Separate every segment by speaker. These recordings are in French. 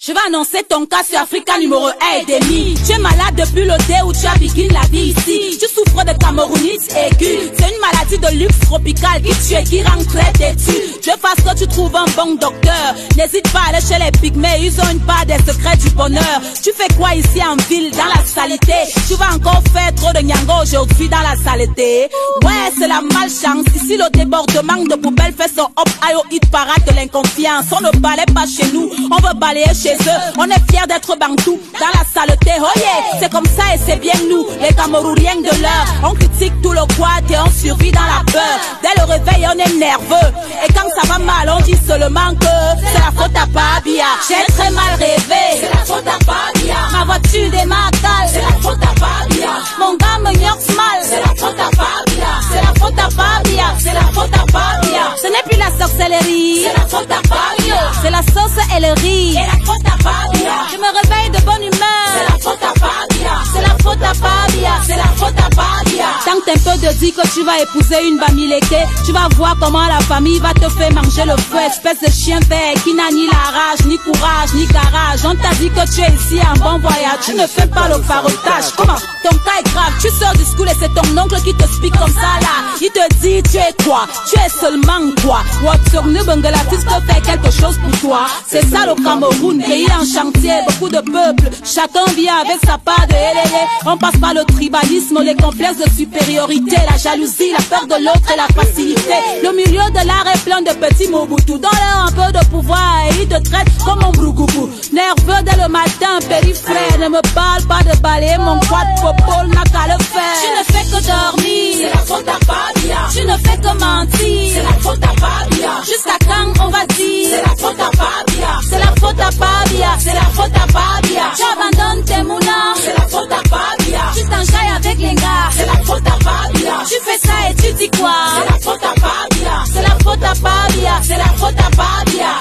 Speaker 1: Je vais annoncer ton cas sur Africa numéro 1 et demi. Tu es malade depuis le dé où tu as biguine la vie ici. Tu souffres de camerounite aiguë. C'est une maladie de luxe tropical qui tue et qui rend très têtu. Je fasse que tu trouves un bon docteur. N'hésite pas à aller chez les pygmées, ils ont une part des secrets du bonheur. Tu fais quoi ici en ville, dans la saleté? Tu vas encore faire trop de nyango aujourd'hui dans la saleté. Ouais, c'est la malchance. Ici le débordement de poubelles fait son hop ayo hit parade de l'inconfiance. On ne balaye pas chez nous, on veut balayer chez eux. On est fiers d'être bantou dans la saleté. Oh yeah, c'est comme ça et c'est bien nous, les Camerouriens de l'heure. On critique tout le quad et on survit dans la peur. Dès le réveil on est nerveux. Et quand ça va mal on dit seulement que c'est la faute à Babia. J'ai très mal rêvé, c'est la faute à Babia. Ma voiture démarre cale, c'est la faute à Babia. Mon gars me gnoxe mal, c'est la faute à Babia. C'est la faute à Babia, c'est la faute à Babia. Ce n'est plus la sorcellerie, c'est la faute à Babia. C'est la sauce et le riz, et la faute à Babia. Je me réveille de bonne humeur, c'est la faute à Babia. C'est la faute à Babia, c'est la faute à Babia. Tant que t'es un peu de dire que tu vas épouser une Bamileke, tu vas voir comment la famille va te faire manger le feu. Espèce de chien vert qui n'a ni la rage, ni courage, ni garage. On t'a dit que tu es ici en bon voyage, tu ne fais pas le farotage. Comment? Ton cas est grave, tu sors du school et c'est ton oncle qui te speak comme ça là. Il te dit tu es quoi? Tu es seulement quoi? Watsognu Bangladesh peut faire quelque chose pour toi. C'est ça le Cameroun, pays en chantier, beaucoup de peuples. Chacun vient avec sa part de LLA. On passe par le tribalisme, les complexes de supériorité, la jalousie, la peur de l'autre et la facilité. Le milieu de l'art est plein de petits Mobutu. Donne-leur un peu de pouvoir et ils te traitent comme un brougoubou. Nerveux dès le matin, périphrère. Ne me parle pas de balayer mon quad popole, n'a qu'à le faire. Tu ne fais que dormir, c'est la faute à Babia. Tu ne fais que mentir, c'est la faute à Babia. Jusqu'à quand on va dire, c'est la faute à Babia. C'est la faute à Babia, c'est la faute à Babia. Tu abandonnes tes moulins, c'est la faute à Babia. Tu t'enjailles avec les gars, c'est la faute à Babia. Tu fais ça et tu dis quoi? C'est la faute à Babia. C'est la faute à Babia, c'est la faute à Babia.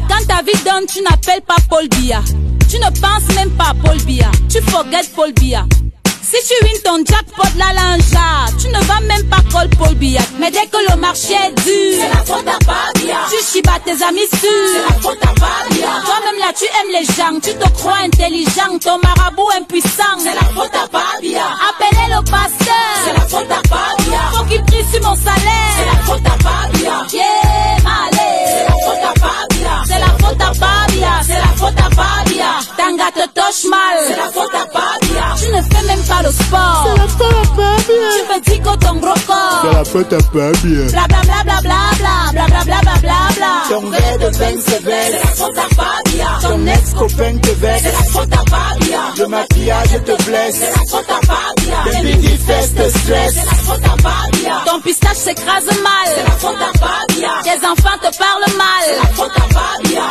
Speaker 1: Quand ta vie donne, tu n'appelles pas Paul Biya. Tu ne penses même pas à Paul Biya. Tu forget Paul Biya. Si tu wins ton jackpot la lanja, tu ne vas même pas call Paul Biya. Mais dès que le marché est dur, c'est la faute à Babia. Tu chibas tes amis sûrs, c'est la faute à Babia. Toi-même là tu aimes les gens, tu te crois intelligent, ton marabout impuissant, c'est la faute à Babia. Appelez le pasteur, c'est la faute à Babia. Faut qu'il prie sur mon salaire, c'est la faute à Babia. Yeah, malé, c'est la faute à Babia. C'est la faute à Babia, c'est la faute à Babia. Tanga te touche mal, c'est la faute à Babia. Tu ne fais même pas le sport,
Speaker 2: c'est la faute à Babia.
Speaker 1: Tu me dis que ton gros corps,
Speaker 2: c'est la faute à Babia.
Speaker 1: Bla bla bla bla bla bla bla bla bla bla bla.
Speaker 2: Ton verre de vin sévère,
Speaker 1: c'est la faute à Babia.
Speaker 2: Ton ex-copain te vexe,
Speaker 1: c'est la faute à Babia.
Speaker 2: Le maquillage te blesse,
Speaker 1: c'est la faute à Babia.
Speaker 2: Tes biggie fesses te stress,
Speaker 1: c'est la faute à Babia. Ton pistache s'écrase mal, c'est la faute à Babia. Tes enfants te parlent mal, c'est la faute à Babia.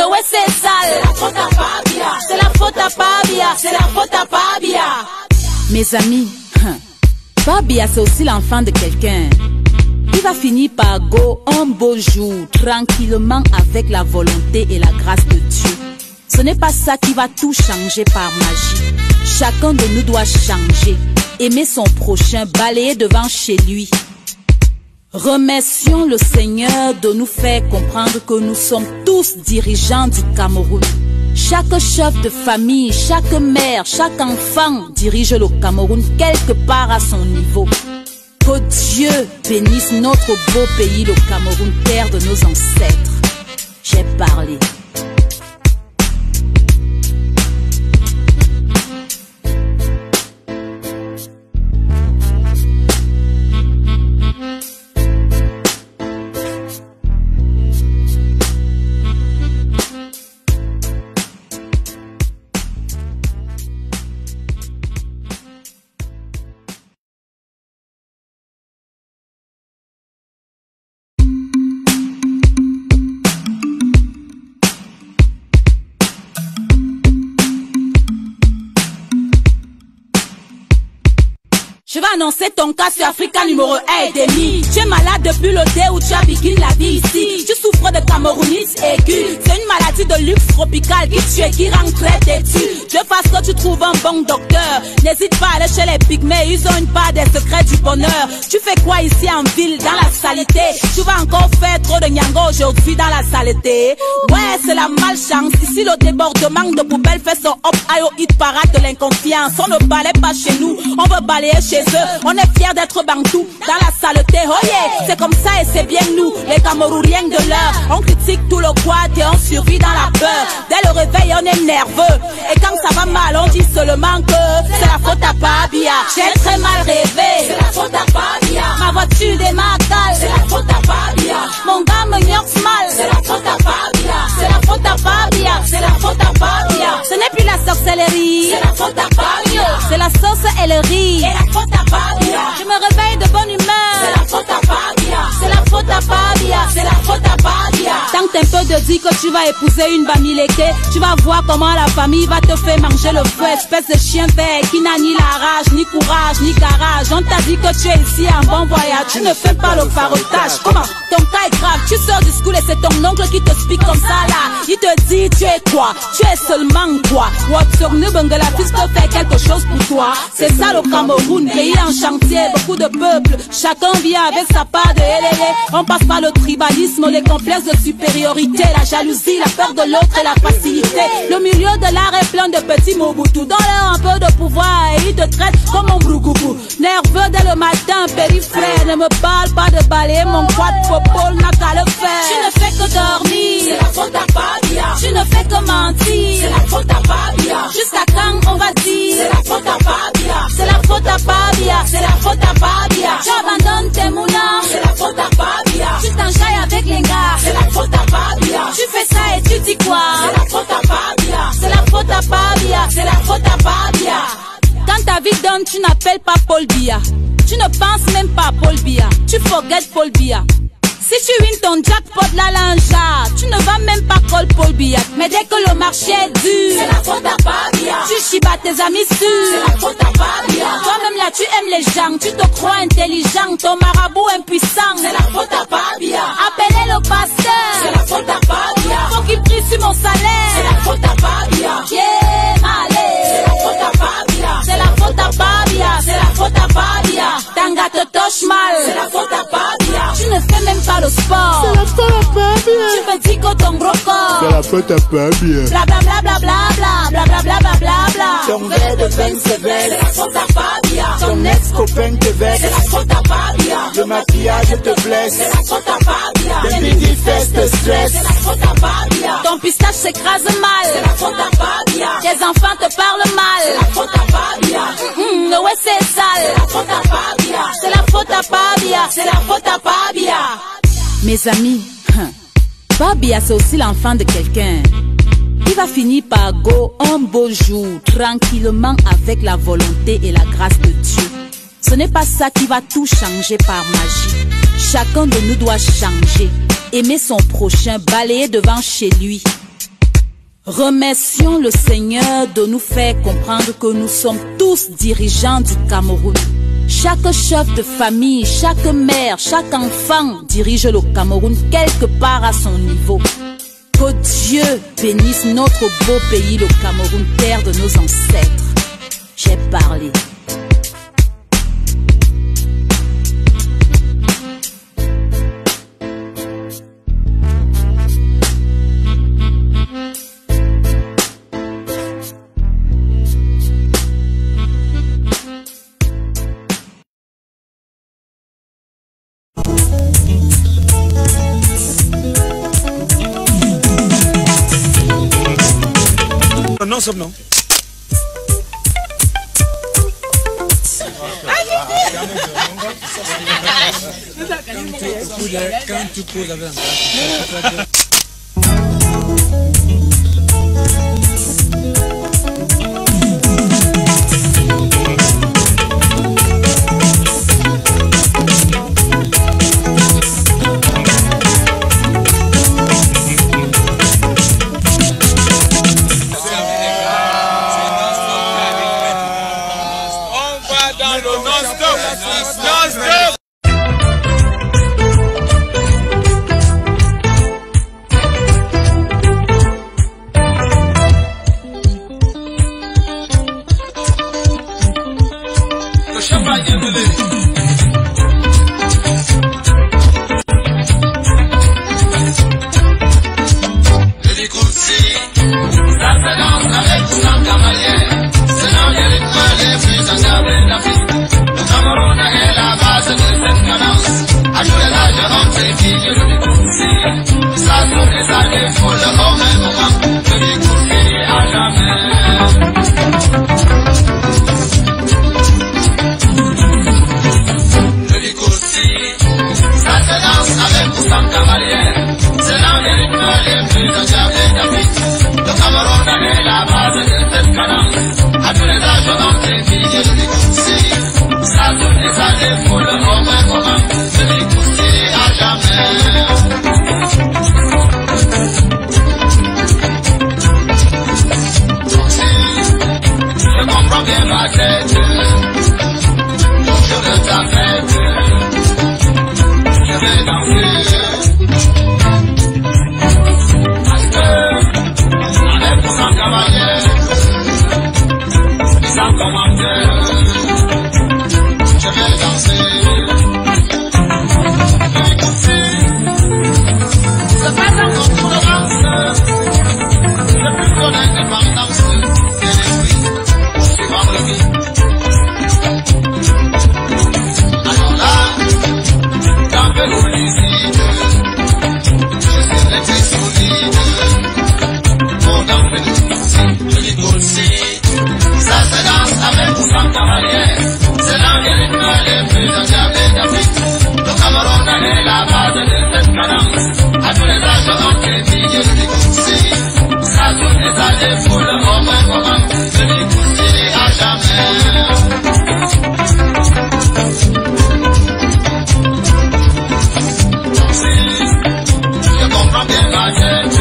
Speaker 1: Ouais c'est sale, c'est la faute à Babia. C'est la faute à Babia, c'est la faute à Babia. Mes amis, Babia c'est aussi l'enfant de quelqu'un. Il va finir par go un beau jour, tranquillement avec la volonté et la grâce de Dieu. Ce n'est pas ça qui va tout changer par magie. Chacun de nous doit changer, aimer son prochain, balayer devant chez lui. Remercions le Seigneur de nous faire comprendre que nous sommes tous dirigeants du Cameroun. Chaque chef de famille, chaque mère, chaque enfant dirige le Cameroun quelque part à son niveau. Que Dieu bénisse notre beau pays, le Cameroun, terre de nos ancêtres. J'ai parlé. Je vais annoncer ton cas sur Africa numéro 1 et demi. Tu es malade depuis le dé où tu as biguine la vie ici. Tu souffres souffre de camerounite aiguë. C'est une maladie de luxe tropical qui tue et qui rend très têtu. Je fasse que tu trouves un bon docteur. N'hésite pas à aller chez les pygmées, ils ont une part des secrets du bonheur. Tu fais quoi ici en ville, dans la saleté? Tu vas encore faire trop de nyango aujourd'hui dans la saleté. Ouais, c'est la malchance. Ici, le débordement de poubelles fait son hop ayo hit parade de l'inconfiance. On ne balaye pas chez nous, on veut balayer chez eux. On est fiers d'être bantou dans la saleté. Oh yeah, c'est comme ça et c'est bien nous, les Camerouriens de l'heure. On critique tout le quad et on survit dans la peur. Dès le réveil, on est nerveux. Et quand ça va mal, on dit seulement que c'est la faute à Pabia. J'ai très mal rêvé, c'est la faute à Pabia. Ma voiture démarre mal, c'est la faute à Pabia. Mon gars me gnoxe mal, c'est la faute à Pabia. C'est la faute à Pabia, c'est la faute à Pabia. Ce n'est plus la sorcellerie, c'est la faute à Pabia. C'est la sauce et le riz, c'est la faute à Pabia. Je me réveille de bonne humeur, c'est la faute à Pabia. C'est la faute à Pabia, c'est la faute à Pabia. Tant que t'es un peu de dire que tu vas épouser une bamileke, tu vas voir comment la famille va te faire manger le feu. Espèce de chien vert qui n'a ni la rage, ni courage, ni garage. On t'a dit que tu es ici en bon voyage, tu ne fais pas le farotage. Comment? Ton cas est grave, tu sors du school et c'est ton oncle qui te speak comme ça là. Il te dit tu es quoi? Tu es seulement quoi? Watsognu Bengalatis te fait quelque chose pour toi. C'est ça le Cameroun, pays en chantier, beaucoup de peuples. Chacun vient avec sa part de LLA. On passe par le tribalisme, les complexes de supériorité, la jalousie, la peur de l'autre et la facilité. Le milieu de l'art est plein de petits Mobutu. Donne-leur un peu de pouvoir et ils te traitent comme un brougoubou. Nerveux dès le matin, périphrère. Ne me parle pas de balayer mon quad popole, n'a qu'à le faire. Tu ne fais que dormir, c'est la faute à Pabia. Tu ne fais que mentir, c'est la faute à Pabia. Jusqu'à quand on va dire, c'est la faute à Pabia. C'est la faute à Pabia, c'est la faute à Pabia. Tu abandonnes tes moulins, c'est la faute à Pabia. Tu t'enjailles avec les gars, c'est la faute à Pabia. Tu fais ça et tu dis quoi, c'est la faute à Pabia. C'est la faute à Pabia, c'est la faute à Pabia. Quand ta vie donne, tu n'appelles pas Paul Biya. Tu ne penses même pas à Paul Biya. Tu forget Paul Biya. Si tu wins ton jackpot la lanja, tu ne vas même pas call Paul Biya. Mais dès que le marché est dur, c'est la faute à Pabia. Tu chibas tes amis sûrs, c'est la faute à Pabia. Toi-même là tu aimes les gens, tu te crois intelligent. Ton marabout impuissant, c'est la faute à Pabia. Appelez le pasteur, c'est la faute à Pabia. Faut qu'il prie sur mon salaire, c'est la faute à Pabia. Yeah, allez, c'est la faute à Pabia. C'est la faute à Pabia, c'est la faute à Pabia. Tanga te touche mal, c'est la faute à Pabia. Tu ne fais même pas le sport,
Speaker 2: c'est la faute à Pabia.
Speaker 1: Tu me dis que ton gros corps,
Speaker 2: c'est la faute à Pabia.
Speaker 1: Bla bla bla bla bla bla bla bla bla bla bla.
Speaker 2: Ton verre de vin sévère,
Speaker 1: c'est la faute à Pabia.
Speaker 2: Ton ex-copain te vexe,
Speaker 1: c'est la faute à Pabia.
Speaker 2: Le maquillage te blesse,
Speaker 1: c'est la faute à Pabia.
Speaker 2: Le midi fest te stress,
Speaker 1: c'est la faute à Pabia. Ton pistache s'écrase mal, c'est la faute à Pabia. Tes enfants te parlent mal, c'est la faute à Pabia. Ouais c'est sale, c'est la faute à Pabia. C'est la faute à Pabia, c'est la faute à Pabia. Mes amis, Pabia c'est aussi l'enfant de quelqu'un. Il va finir par go un beau jour, tranquillement avec la volonté et la grâce de Dieu. Ce n'est pas ça qui va tout changer par magie. Chacun de nous doit changer, aimer son prochain, balayer devant chez lui. Remercions le Seigneur de nous faire comprendre que nous sommes tous dirigeants du Cameroun. Chaque chef de famille, chaque mère, chaque enfant dirige le Cameroun quelque part à son niveau. Que Dieu bénisse notre beau pays, le Cameroun, terre de nos ancêtres. J'ai parlé.
Speaker 3: Non, ça non. Quand tu poses avec
Speaker 4: défoule au même moment, je n'écouterai à jamais. Je comprends bien ma tête,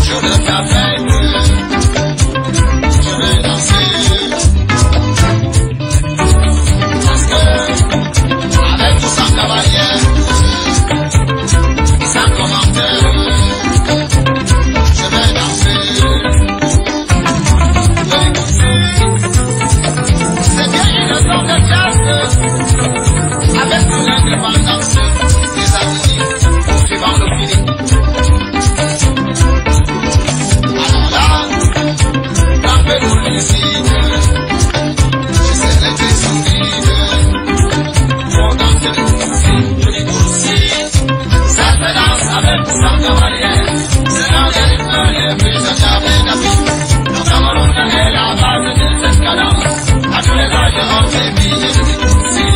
Speaker 4: je le t'appelle, je vais danser. Parce que, avec tout sans cavalier, sans commentaire, je vais danser. C'est bien une sorte de classe, avec tout l'indépendance des amis, suivant le feeling. Alors là, un peu de lucide, j'essaierai de sourire, pour danser le coussi, je dis coussi, cette danse avec sans cavalier, c'est l'un des rythmes les plus accablés d'Afrique. Le Cameroun est la base des escalades, à tous les âges on fait billets, je dis coussi,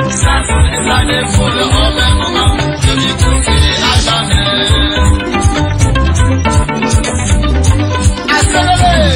Speaker 4: ça c'est la défoule au même moment, je dis coussi à jamais. Accélérez!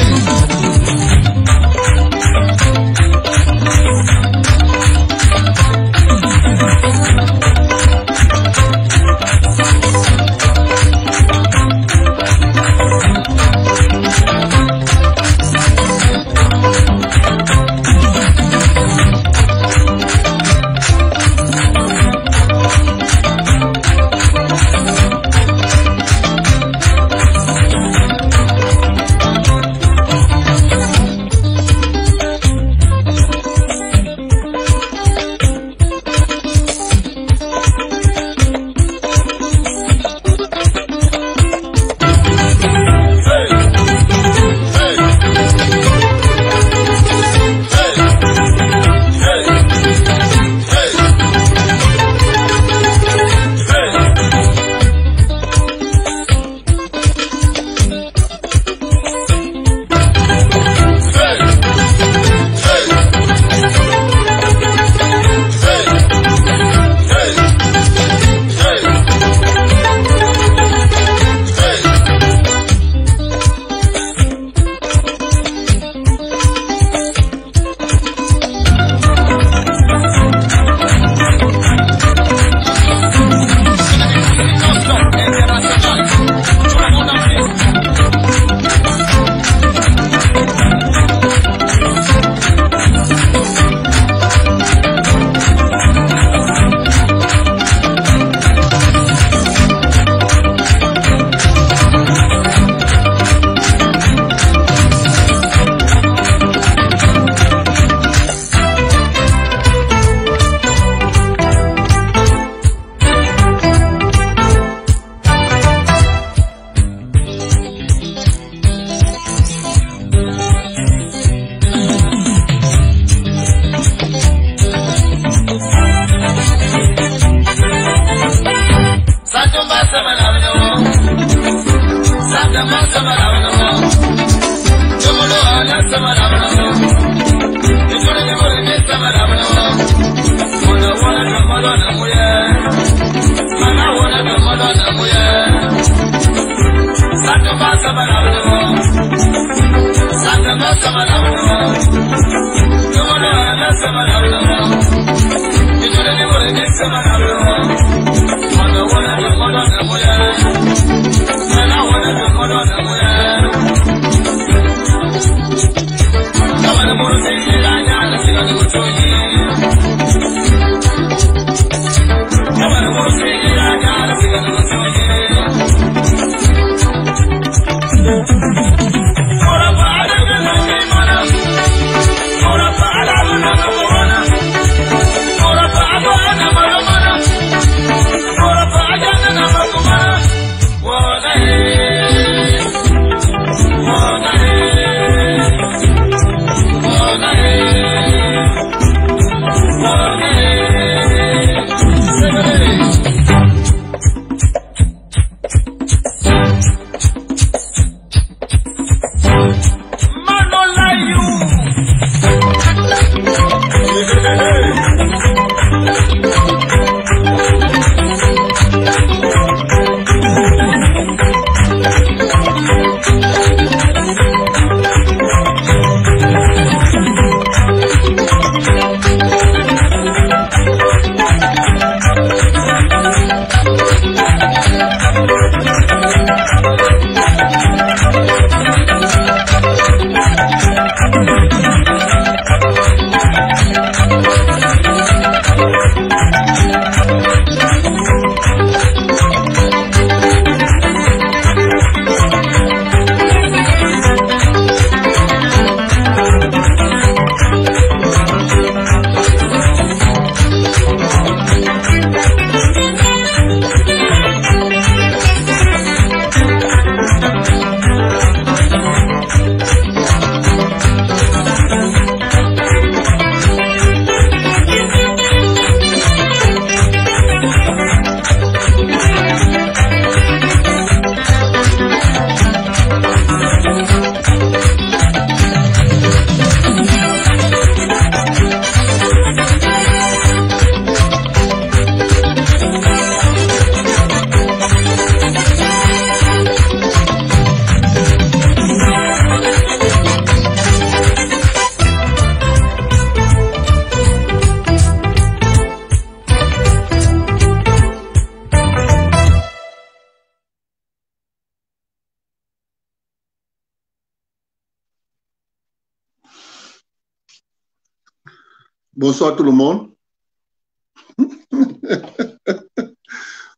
Speaker 5: Bonsoir tout le monde.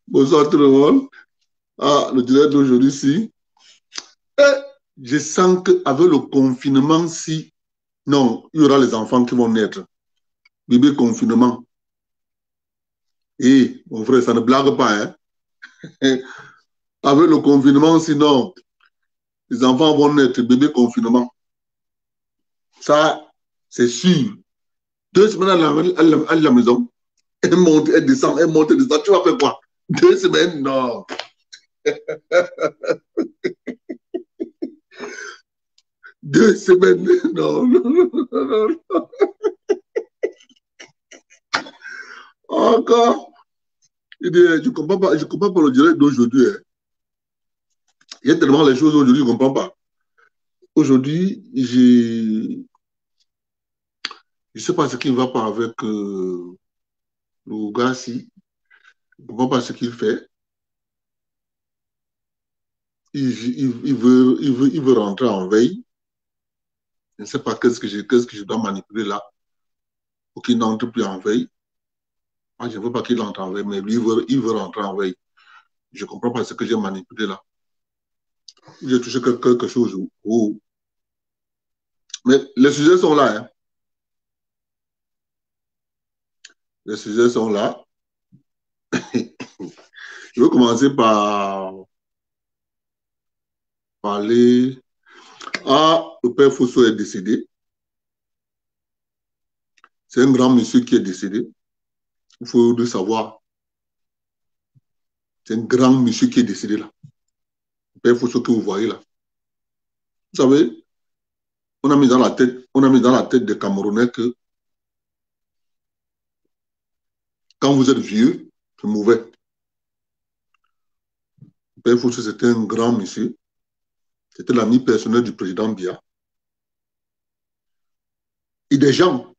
Speaker 5: Bonsoir tout le monde. Ah, le direct d'aujourd'hui, si. Je sens qu'avec le confinement, si. Non, il y aura les enfants qui vont naître. Bébé confinement. Et, mon frère, ça ne blague pas, hein. Avec le confinement, sinon, les enfants vont naître. Bébé confinement. Ça, c'est sûr. 2 semaines à la maison. Elle monte, elle descend, elle monte, elle descend. Tu vas faire quoi? 2 semaines? Non. 2 semaines? Non, non, non, non. Encore. Je ne comprends pas le direct d'aujourd'hui. Hein. Il y a tellement les choses aujourd'hui, je ne comprends pas. Aujourd'hui, je ne sais pas ce qui ne va pas avec le gars-ci. Je ne comprends pas ce qu'il fait. Il veut rentrer en veille. Je ne sais pas qu'est-ce que je dois manipuler là pour qu'il n'entre plus en veille. Moi, je ne veux pas qu'il entre en veille, mais lui, il veut rentrer en veille. Je ne comprends pas ce que j'ai manipulé là. J'ai touché quelque chose. Oh. Mais les sujets sont là. Hein. Les sujets sont là. Je vais commencer par parler. Ah, le père Fosso est décédé. C'est un grand monsieur qui est décédé. Il faut le savoir. C'est un grand monsieur qui est décédé là. Le père Fosso que vous voyez là. Vous savez, on a mis dans la tête des Camerounais que quand vous êtes vieux, c'est mauvais. Le père Fosso, c'était un grand monsieur. C'était l'ami personnel du président Biya. Et des gens,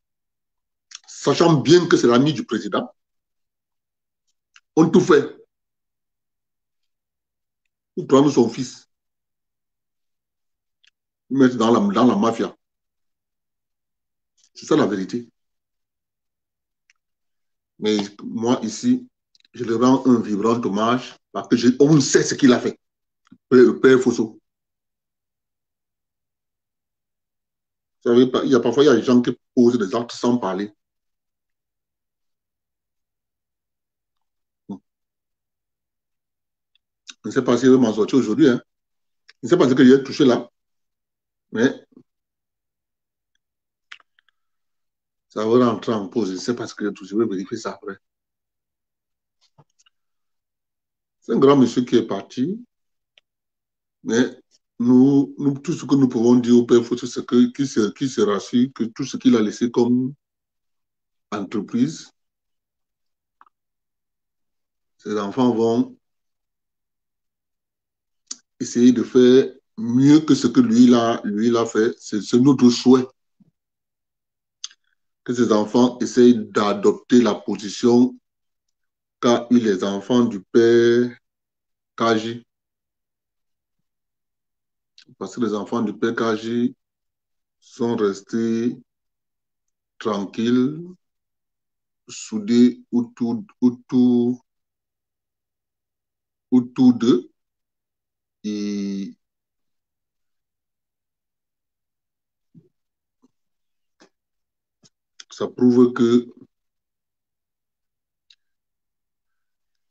Speaker 5: sachant bien que c'est l'ami du président, ont tout fait pour prendre son fils, le mettre dans la mafia. C'est ça la vérité. Mais moi, ici, je le rends un vibrant hommage parce qu'on sait ce qu'il a fait, le père Fosso. Vous savez, parfois, il y a des gens qui posent des actes sans parler. Je ne sais pas s'il veut m'en sortir aujourd'hui. Hein. Je ne sais pas ce que j'ai touché là. Mais ça va rentrer en pause. Je ne sais pas ce que j'ai touché. Je vais vérifier ça après. C'est un grand monsieur qui est parti. Mais nous, tout ce que nous pouvons dire au père Fosso, c'est qu'il se rassure que tout ce qu'il a laissé comme entreprise, ses enfants vont essayer de faire mieux que ce que lui, il a fait. C'est notre souhait. Que ses enfants essayent d'adopter la position qu'a eu les enfants du père Kaji. Parce que les enfants du père Kaji sont restés tranquilles, soudés autour d'eux. Et ça prouve que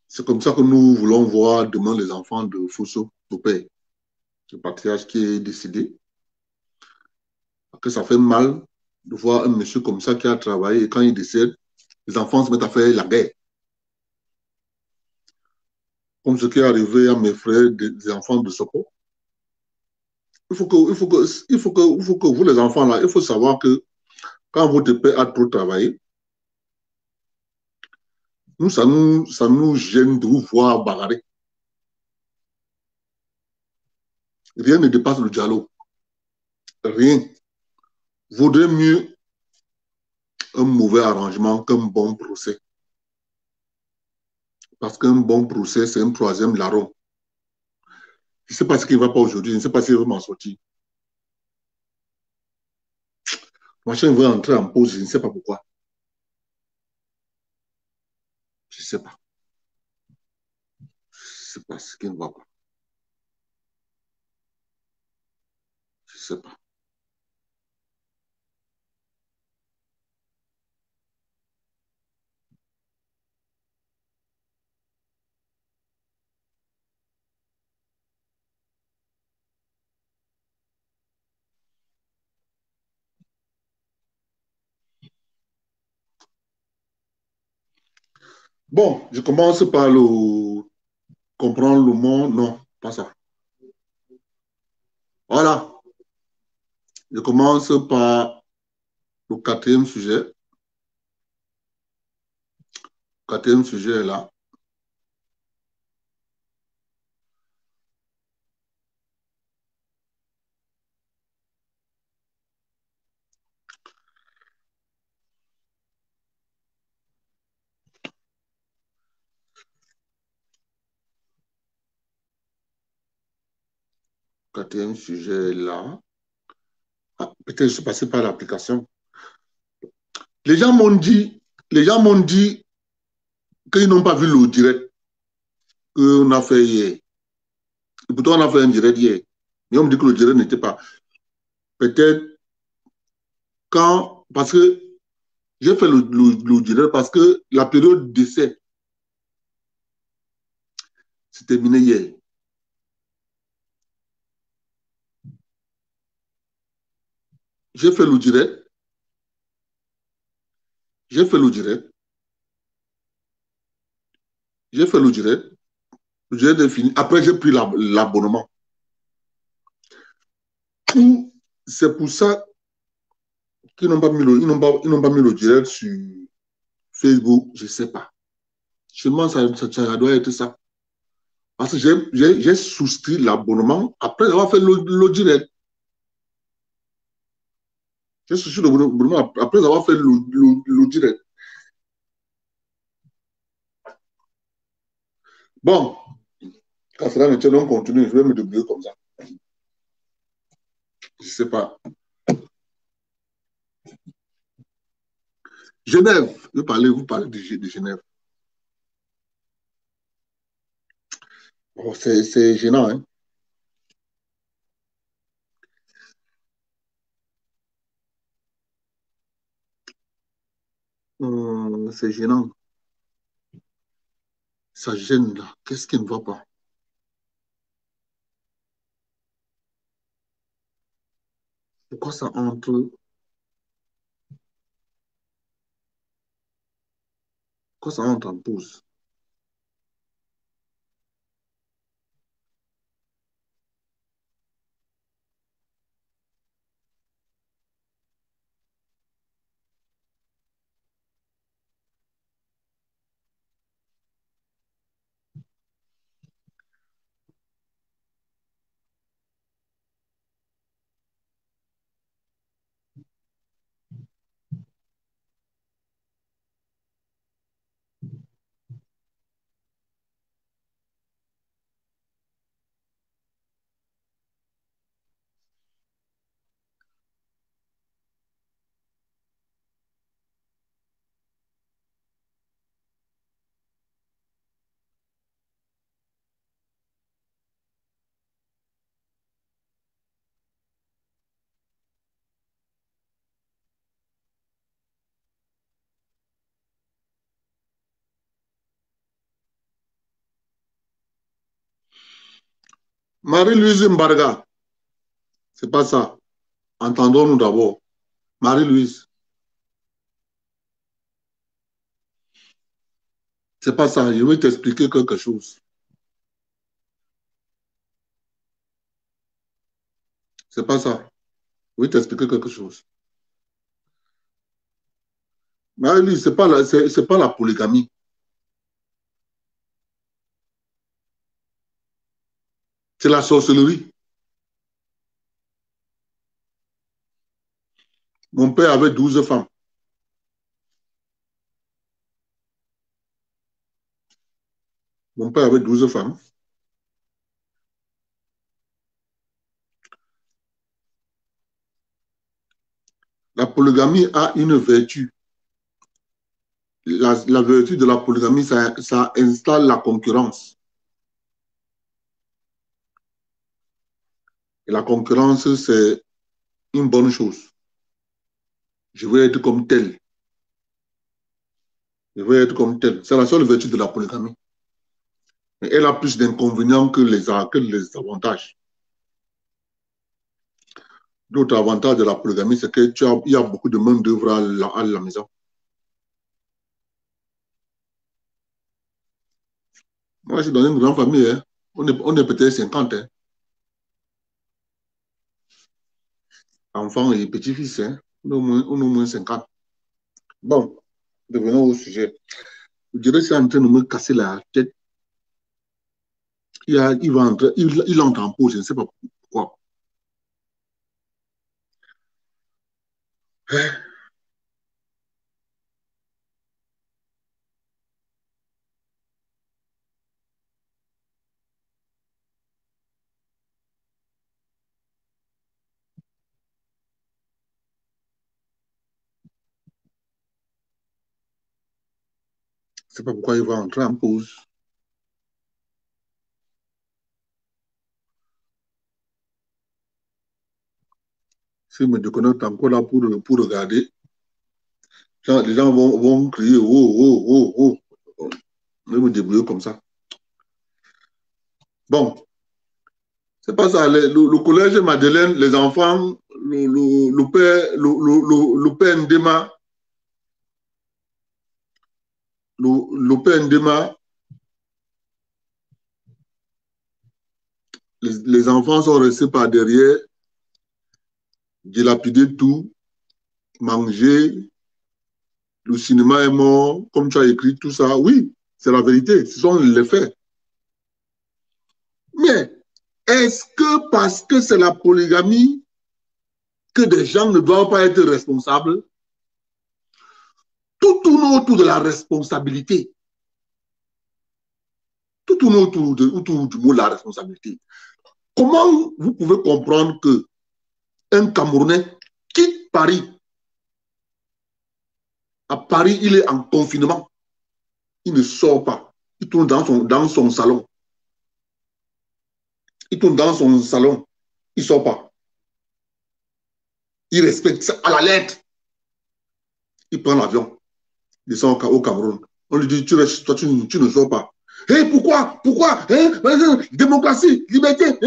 Speaker 5: c'est comme ça que nous voulons voir demain les enfants de Fosso, au père, le patriarche qui est décédé. Parce que ça fait mal de voir un monsieur comme ça qui a travaillé et quand il décède, les enfants se mettent à faire la guerre. Comme ce qui est arrivé à mes frères, des enfants de Soko. Il faut que vous, les enfants, là, il faut savoir que quand votre père a trop travaillé, nous, ça nous gêne de vous voir bagarrer. Rien ne dépasse le dialogue. Rien. Vaudrait mieux un mauvais arrangement qu'un bon procès. Parce qu'un bon procès, c'est un 3e larron. Je ne sais pas ce qui ne va pas aujourd'hui, je ne sais pas s'il va m'en sortir. Machin veut entrer en pause, je ne sais pas pourquoi. sais pas. Je sais pas ce qui ne va pas. Je sais pas. Bon, je commence par le comprendre le monde. Non, pas ça. Voilà. Je commence par le quatrième sujet. Quatrième sujet est là. Quatrième sujet est là. Ah, peut-être je suis passé par l'application. Les gens m'ont dit qu'ils n'ont pas vu le direct qu'on a fait hier. Et pourtant, on a fait un direct hier. Mais on me dit que le direct n'était pas. Peut-être quand, parce que j'ai fait le direct parce que la période d'essai s'est terminée hier. J'ai fait le direct. J'ai fait le direct. J'ai fait le direct. Le direct est fini. Après, j'ai pris l'abonnement. C'est pour ça qu'ils n'ont pas mis ils n'ont pas mis le direct sur Facebook. Je ne sais pas. Seulement, ça doit être ça. Parce que j'ai souscrit l'abonnement après avoir fait le direct. J'ai souscrit l'abonnement après avoir fait le direct. Bon, quand cela ne tient, on continue. Je vais me débrouiller comme ça. Je ne sais pas. Genève, vous parlez de Genève. Oh, c'est gênant, hein? C'est gênant. Ça gêne là. Qu'est-ce qui ne va pas? Pourquoi ça entre? Pourquoi ça entre en pause? Marie-Louise Mbarga, c'est pas ça. Entendons-nous d'abord. Marie-Louise, c'est pas ça. Je vais t'expliquer quelque chose. C'est pas ça. Je vais t'expliquer quelque chose. Marie-Louise, c'est pas la polygamie. C'est la sorcellerie. Mon père avait 12 femmes. Mon père avait 12 femmes. La polygamie a une vertu. la vertu de la polygamie, ça installe la concurrence. Et la concurrence, c'est une bonne chose. Je veux être comme tel. Je veux être comme tel. C'est la seule vertu de la polygamie. Mais elle a plus d'inconvénients que les avantages. L'autre avantage de la polygamie, c'est qu'il y a beaucoup de main-d'œuvre à la maison. Moi, je suis dans une grande famille. Hein. On est peut-être 50. Hein. Enfants et petits-fils. Hein. On est au moins 50. Bon, revenons au sujet. Je dirais que c'est en train de me casser la tête. Il entre en pause, je ne sais pas pourquoi. Je ne sais pas pourquoi il va entrer en pause. S'il me déconnecte encore là pour regarder, les gens vont crier oh, oh, oh, oh. Je vais me débrouiller comme ça. Bon, c'est pas ça. Le collège Madeleine, les enfants, le père Ndema, le père Ndema, les enfants sont restés par derrière, dilapider tout, manger, le cinéma est mort, comme tu as écrit tout ça. Oui, c'est la vérité, ce sont les faits. Mais est-ce que parce que c'est la polygamie que des gens ne doivent pas être responsables? Tout tourne autour de la responsabilité. Tout tourne autour du mot la responsabilité. Comment vous pouvez comprendre qu'un Camerounais quitte Paris? À Paris, il est en confinement. Il ne sort pas. Il tourne dans son salon. Il tourne dans son salon. Il ne sort pas. Il respecte ça à la lettre. Il prend l'avion. Il descend au Cameroun. On lui dit, tu restes, toi, tu ne sors pas. Hé, pourquoi? Pourquoi? Démocratie, liberté.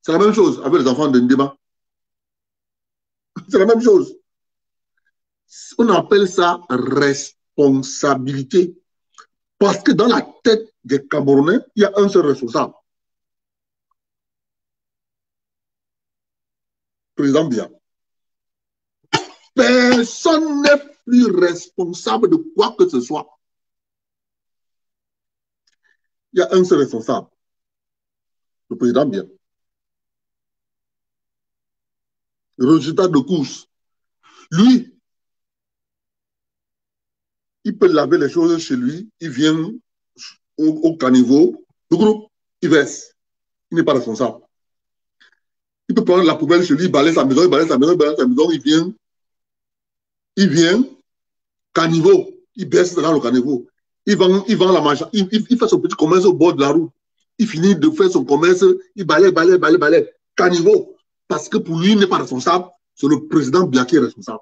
Speaker 5: C'est la même chose avec les enfants de Ndema. C'est la même chose. On appelle ça responsabilité. Parce que dans la tête des Camerounais, il y a un seul responsable. Président Biya. Personne n'est plus responsable de quoi que ce soit. Il y a un seul responsable. Le président Biya. Le résultat de course. Lui, il peut laver les choses chez lui, il vient au caniveau, le groupe, il verse. Il n'est pas responsable. Il peut prendre la poubelle chez lui, il balaye sa maison, il balaye sa maison, il balaye sa maison, il vient, caniveau, il baisse dans le caniveau. Il vend la marchandise, il fait son petit commerce au bord de la route. Il finit de faire son commerce, il balaye. Caniveau. Parce que pour lui, il n'est pas responsable, c'est le président Biya qui est responsable.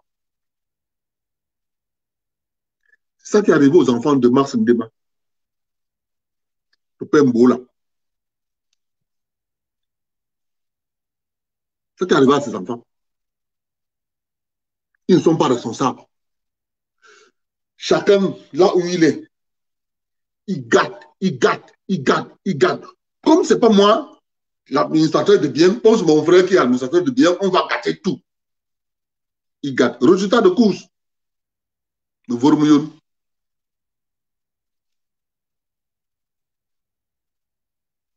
Speaker 5: C'est ça qui est arrivé aux enfants de Mars Ndema. Le père Mbola. C'est ça qui est arrivé à ces enfants. Ils ne sont pas responsables. Chacun, là où il est, il gâte. Comme ce n'est pas moi, l'administrateur de biens, pose mon frère qui est administrateur de biens, on va gâter tout. Il gâte. Résultat de course. Le Vormouyoun.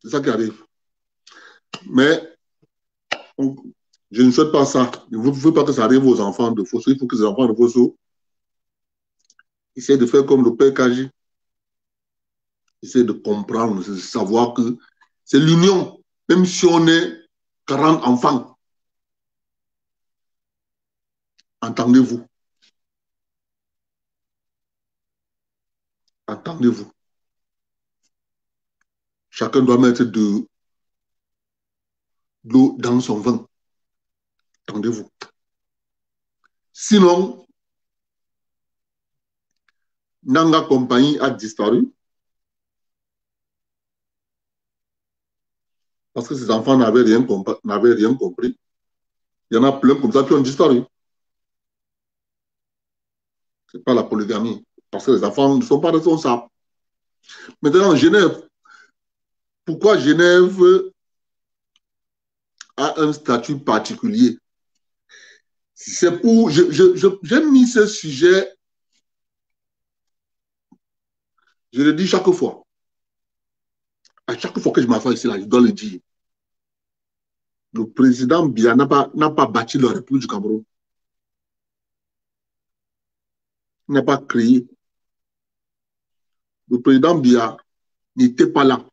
Speaker 5: C'est ça qui arrive. Mais je ne souhaite pas ça. Je ne veux pas que ça arrive aux enfants de Fosso. Il faut que les enfants de Fosso essaient de faire comme le père Kaji. Essayer de comprendre, de savoir que c'est l'union, même si on est 40 enfants. Entendez-vous? Entendez-vous. Chacun doit mettre de l'eau dans son vin. Entendez-vous. Sinon, Nanga Compagnie a disparu parce que ses enfants n'avaient rien compris. Il y en a plein comme ça qui ont disparu. Ce n'est pas la polygamie. Parce que les enfants ne sont pas responsables. Maintenant, Genève. Pourquoi Genève a un statut particulier? C'est pour... J'ai mis ce sujet, je le dis chaque fois. À chaque fois que je m'assois ici, là, je dois le dire. Le président Biya n'a pas bâti la République du Cameroun. Il n'a pas créé. Le président Biya n'était pas là.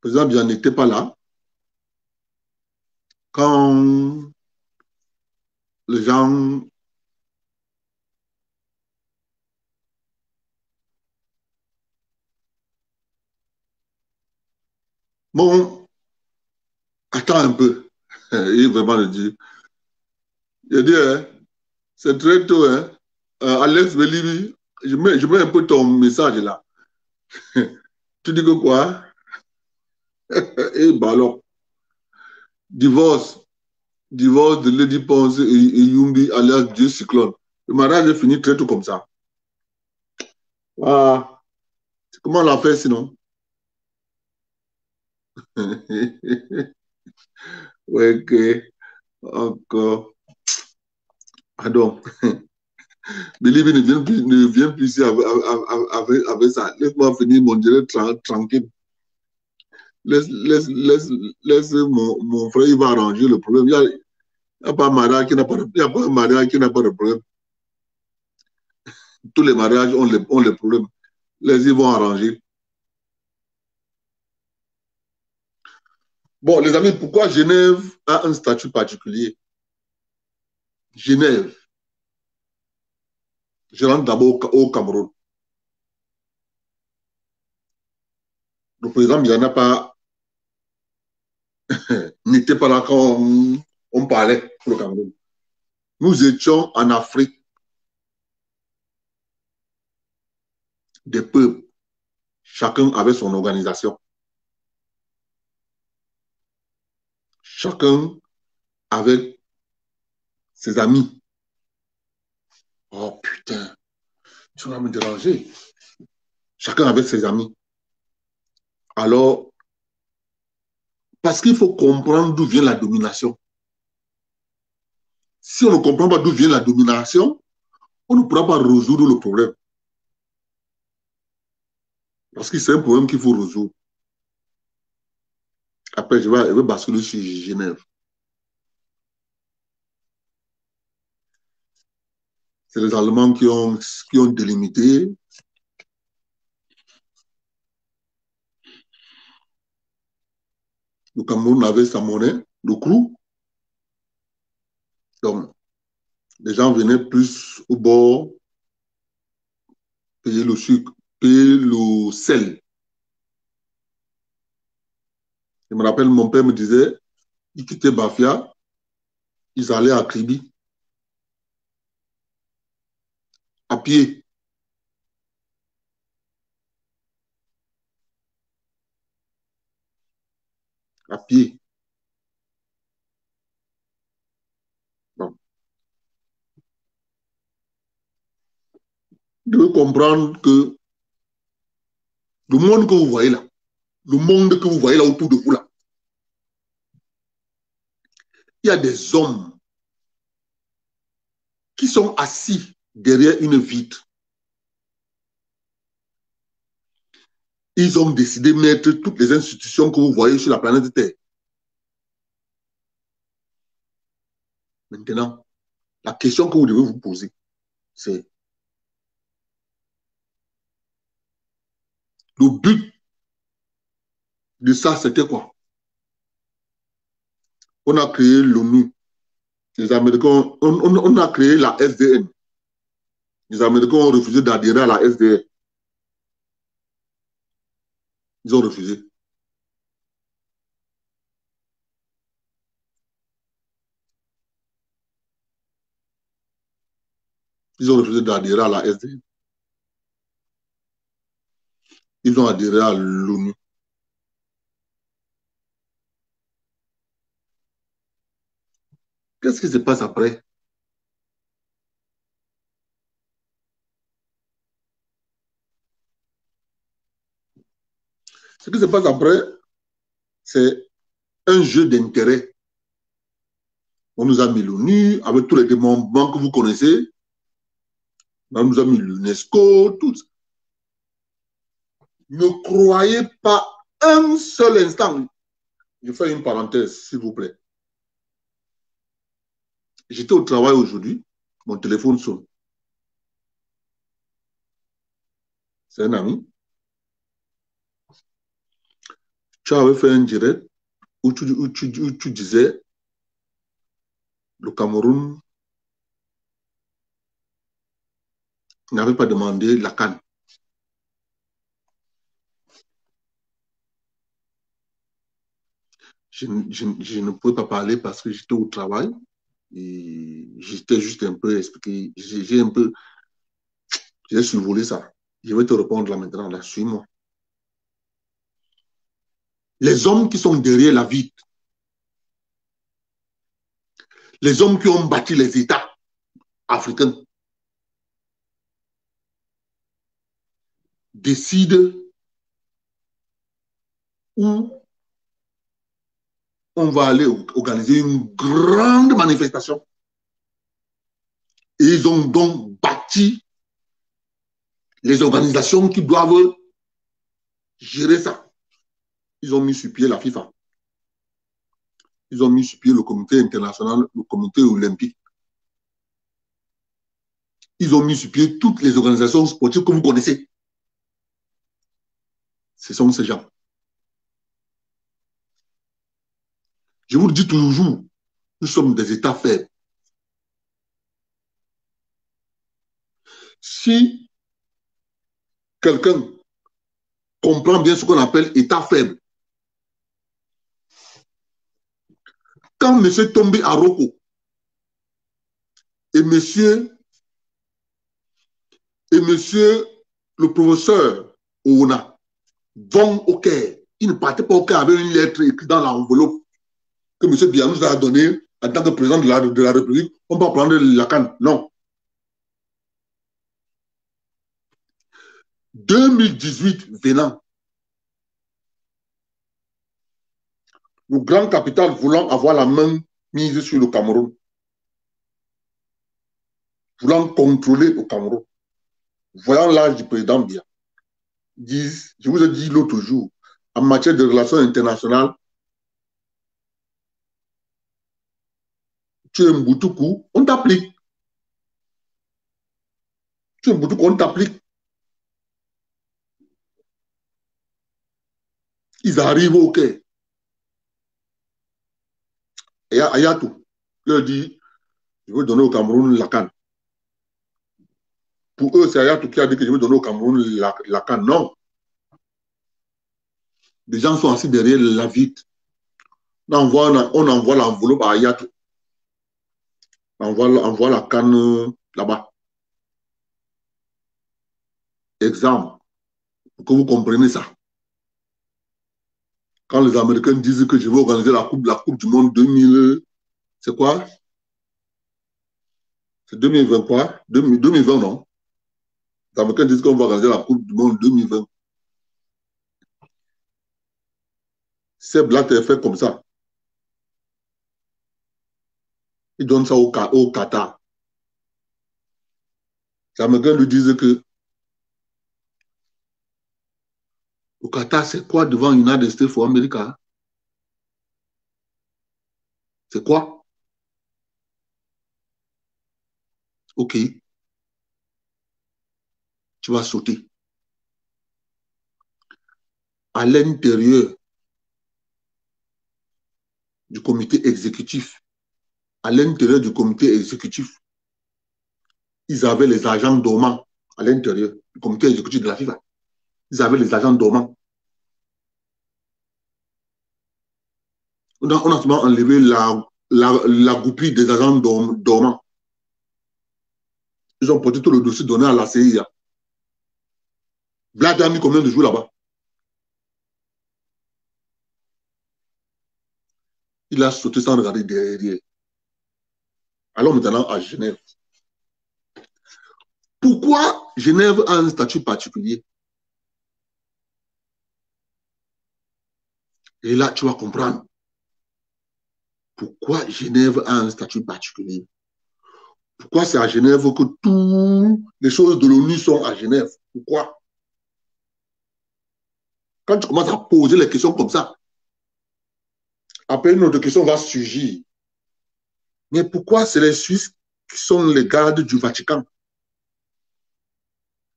Speaker 5: Le président Biya n'était pas là quand les gens bon, attends un peu. Il vraiment le dit. Il a dit, hein, c'est très tôt, hein. Alex Belibi, je mets un peu ton message là. Tu dis que quoi? Et bah alors, divorce de Lady Ponce et Yumbi alias Dieu Cyclone. Le mariage est fini très tôt comme ça. Ah, comment on l'a fait sinon? Ouais, ok. Encore. Pardon. Belibi ne vient plus ici avec ça. Laisse-moi finir mon direct tranquille. Laisse mon frère, il va arranger le problème. Il n'y a pas un mariage qui n'a pas de problème. Tous les mariages ont les problèmes. Ils vont arranger. Bon, les amis, pourquoi Genève a un statut particulier? Genève. Je rentre d'abord au Cameroun. Le président Biya n'était pas là quand on parlait pour le Cameroun. Nous étions en Afrique des peuples. Chacun avait son organisation. Chacun avec ses amis. Oh putain, tu vas me déranger. Chacun avec ses amis. Alors, parce qu'il faut comprendre d'où vient la domination. Si on ne comprend pas d'où vient la domination, on ne pourra pas résoudre le problème. Parce que c'est un problème qu'il faut résoudre. Après, je vais basculer sur Genève. C'est les Allemands qui ont délimité. Le Cameroun avait sa monnaie, le crou. Donc, les gens venaient plus au bord payer le sucre, payer le sel. Je me rappelle, mon père me disait, ils quittaient Bafia, ils allaient à Kribi, à pied. À pied. Bon. Vous devez comprendre que le monde que vous voyez là, le monde que vous voyez là autour de vous là, il y a des hommes qui sont assis derrière une vitre. Ils ont décidé de mettre toutes les institutions que vous voyez sur la planète Terre. Maintenant, la question que vous devez vous poser, c'est le but de ça, c'était quoi? On a créé l'ONU. Les Américains, on a créé la SDN. Les Américains ont refusé d'adhérer à la SDN. Ils ont refusé. Ils ont refusé d'adhérer à la SDN. Ils ont adhéré à l'ONU. Qu'est-ce qui se passe après? Ce qui se passe après, c'est un jeu d'intérêt. On nous a mis l'ONU avec tous les démembrements que vous connaissez. On nous a mis l'UNESCO, tout. Ne croyez pas un seul instant. Je fais une parenthèse, s'il vous plaît. J'étais au travail aujourd'hui, mon téléphone sonne. C'est un ami. Tu avais fait un direct où tu disais le Cameroun n'avait pas demandé la CAN. Je ne pouvais pas parler parce que j'étais au travail et j'étais juste un peu expliqué. J'ai survolé ça. Je vais te répondre là maintenant, là, suis-moi. Les hommes qui sont derrière la vie, les hommes qui ont bâti les États africains, décident où on va aller organiser une grande manifestation. Et ils ont donc bâti les organisations qui doivent gérer ça. Ils ont mis sur pied la FIFA. Ils ont mis sur pied le comité international, le comité olympique. Ils ont mis sur pied toutes les organisations sportives que vous connaissez. Ce sont ces gens. Je vous le dis toujours, nous sommes des États faibles. Si quelqu'un comprend bien ce qu'on appelle État faible, quand M. Tombi Aroko et M. le professeur Ouna vont au Caire, ils ne partaient pas au Caire avec une lettre écrite dans l'enveloppe que M. Biya nous a donnée en tant que président de la République, on peut prendre la CAN. Non. 2018 venant, le grand capital voulant avoir la main mise sur le Cameroun, voulant contrôler le Cameroun, voyant l'âge du président Biya, disent, je vous ai dit l'autre jour, en matière de relations internationales, tu es un Mboutoukou, on t'applique. Tu es un Mboutoukou, on t'applique. Ils arrivent au Caire. Et Ayatou, il leur dit, je veux donner au Cameroun la CAN. Pour eux, c'est Ayatou qui a dit que je veux donner au Cameroun la CAN. Non. Les gens sont assis derrière la vitre. On envoie l'enveloppe à Ayatou. On envoie la CAN là-bas. Exemple, pour que vous compreniez ça. Quand les Américains disent que je veux organiser la coupe du monde 2000, c'est quoi? C'est 2020 quoi? 2020, non? Les Américains disent qu'on va organiser la coupe du monde 2020. C'est Blatter fait comme ça. Ils donnent ça au Qatar. Les Américains lui disent que au Qatar, c'est quoi devant United States for America? C'est quoi? Ok. Tu vas sauter. À l'intérieur du comité exécutif. À l'intérieur du comité exécutif, ils avaient les agents dormants à l'intérieur du comité exécutif de la FIFA. Ils avaient les agents dormants. On a seulement enlevé la goupille des agents dormants. Ils ont porté tout le dossier donné à la CIA. Blad a mis combien de jours là-bas? Il a sauté sans regarder derrière. Alors maintenant à Genève. Pourquoi Genève a un statut particulier? Et là, tu vas comprendre. Pourquoi Genève a un statut particulier? Pourquoi c'est à Genève que toutes les choses de l'ONU sont à Genève? Pourquoi? Quand tu commences à poser les questions comme ça, après une autre question va surgir. Mais pourquoi c'est les Suisses qui sont les gardes du Vatican?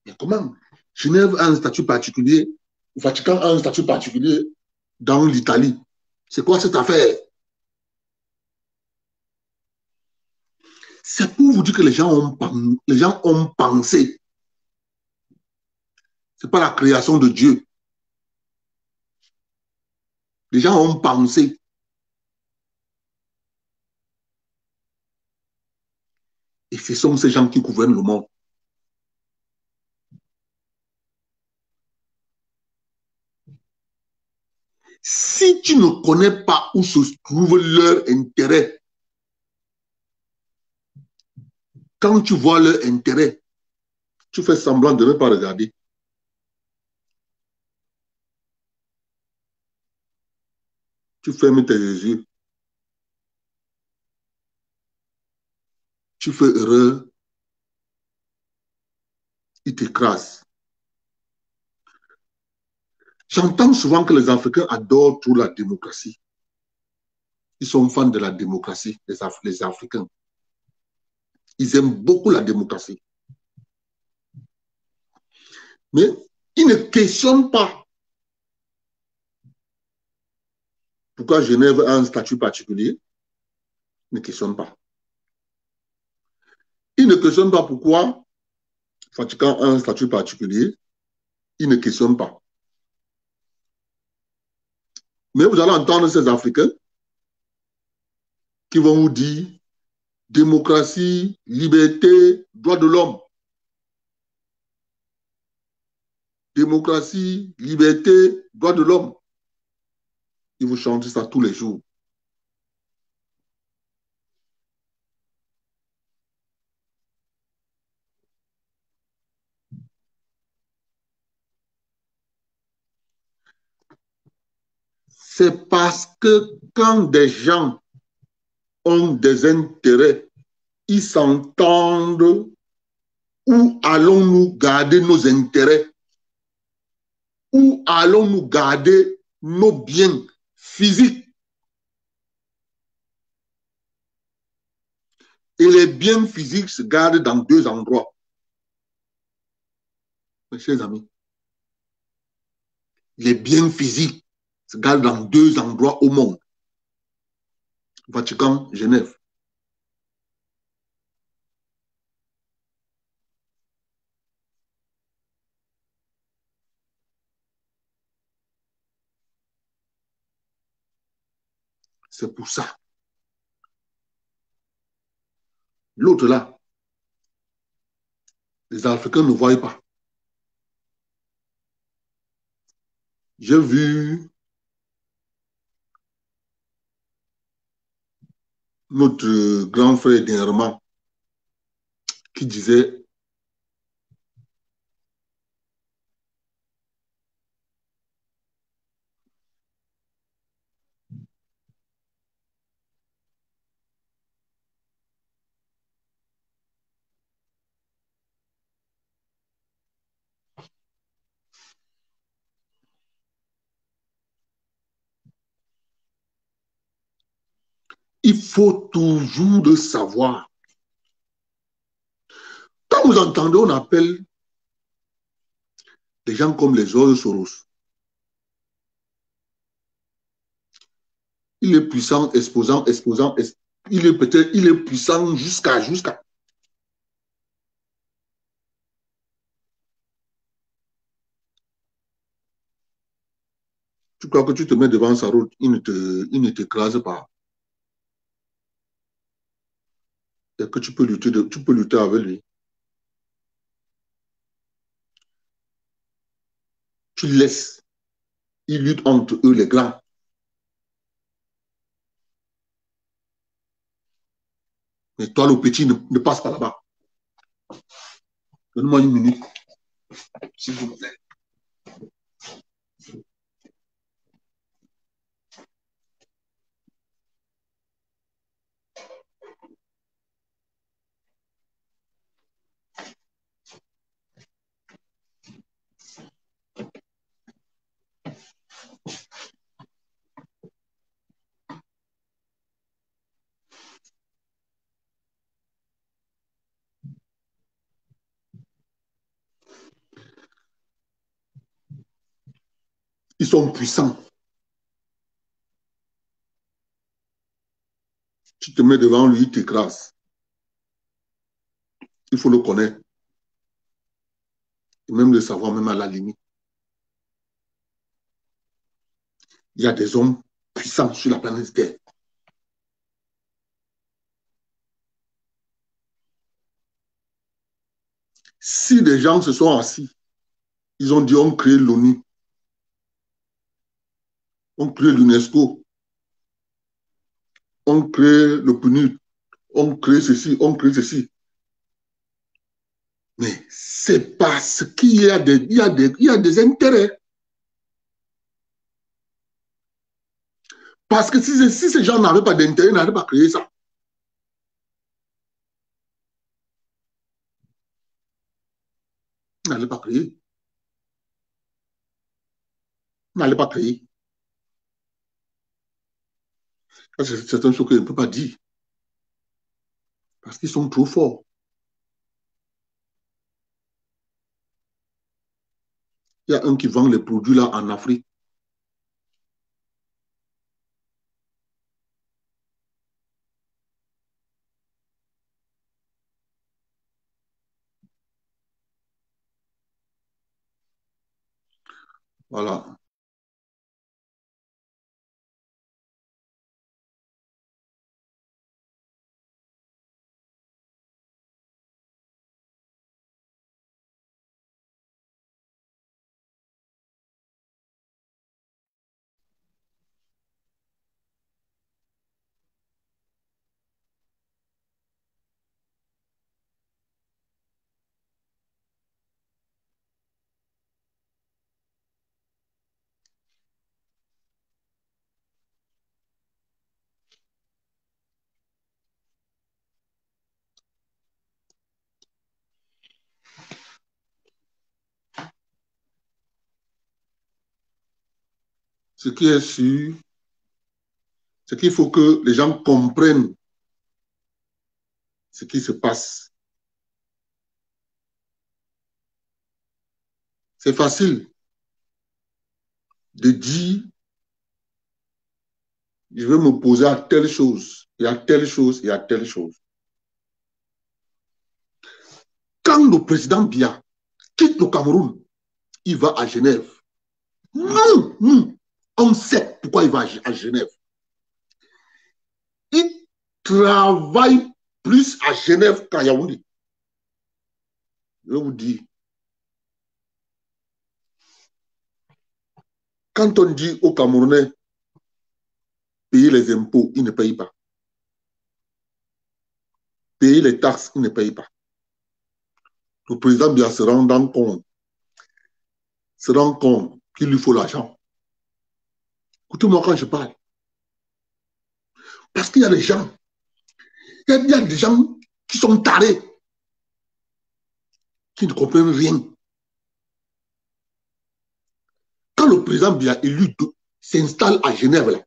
Speaker 5: Mais comment? Genève a un statut particulier, le Vatican a un statut particulier dans l'Italie. C'est quoi cette affaire? C'est pour vous dire que les gens ont pensé. Ce n'est pas la création de Dieu. Les gens ont pensé. Et ce sont ces gens qui gouvernent le monde. Si tu ne connais pas où se trouve leur intérêt, quand tu vois leur intérêt, tu fais semblant de ne pas regarder. Tu fermes tes yeux. Tu fais erreur. Il t'écrase. J'entends souvent que les Africains adorent tout la démocratie. Ils sont fans de la démocratie, les Africains. Ils aiment beaucoup la démocratie. Mais ils ne questionnent pas pourquoi Genève a un statut particulier. Ils ne questionnent pas. Ils ne questionnent pas pourquoi Vatican a un statut particulier. Ils ne questionnent pas. Mais vous allez entendre ces Africains qui vont vous dire démocratie, liberté, droits de l'homme. Démocratie, liberté, droits de l'homme. Ils vous chantent ça tous les jours. C'est parce que quand des gens ont des intérêts, ils s'entendent. Où allons-nous garder nos intérêts? Où allons-nous garder nos biens physiques? Et les biens physiques se gardent dans deux endroits. Mes chers amis, les biens physiques se gardent dans deux endroits au monde. Vatican, Genève. C'est pour ça. L'autre là, les Africains ne voient pas. J'ai vu notre grand frère dernièrement qui disait il faut toujours de savoir. Quand vous entendez, on appelle des gens comme les George Soros. Il est puissant, exposant. Il est puissant jusqu'à. Tu crois que tu te mets devant sa route, il ne t'écrase pas. Et que tu peux lutter avec lui. Tu laisses. Ils luttent entre eux, les grands. Mais toi, le petit, ne passe pas là-bas. Donne-moi une minute, s'il vous plaît. Ils sont puissants. Tu te mets devant lui, il t'écrase. Il faut le connaître. Et même le savoir, même à la limite. Il y a des hommes puissants sur la planète Terre. Si des gens se sont assis, ils ont dit on crée l'ONU, on crée l'UNESCO, on crée le PNUD, on crée ceci, on crée ceci. Mais c'est parce qu'il y a des intérêts. Parce que si ces gens n'avaient pas d'intérêt, ils n'avaient pas créé ça. Ils n'allaient pas créer. Ils n'allaient pas créer. C'est un chose que je ne peux pas dire. Parce qu'ils sont trop forts. Il y a un qui vend les produits là en Afrique. Voilà. Ce qui est sûr, c'est qu'il faut que les gens comprennent ce qui se passe. C'est facile de dire, je vais m'opposer à telle chose, et à telle chose, et à telle chose. Quand le président Biya quitte le Cameroun, il va à Genève. On sait pourquoi il va à Genève. Il travaille plus à Genève qu'à Yaoundé. Je vous dis, quand on dit aux Camerounais, payer les impôts, ils ne payent pas. Payer les taxes, ils ne payent pas. Le président Biya se rend compte qu'il lui faut l'argent. Écoutez-moi quand je parle. Parce qu'il y a des gens, il y a des gens qui sont tarés, qui ne comprennent rien. Quand le président Biya élu s'installe à Genève, là,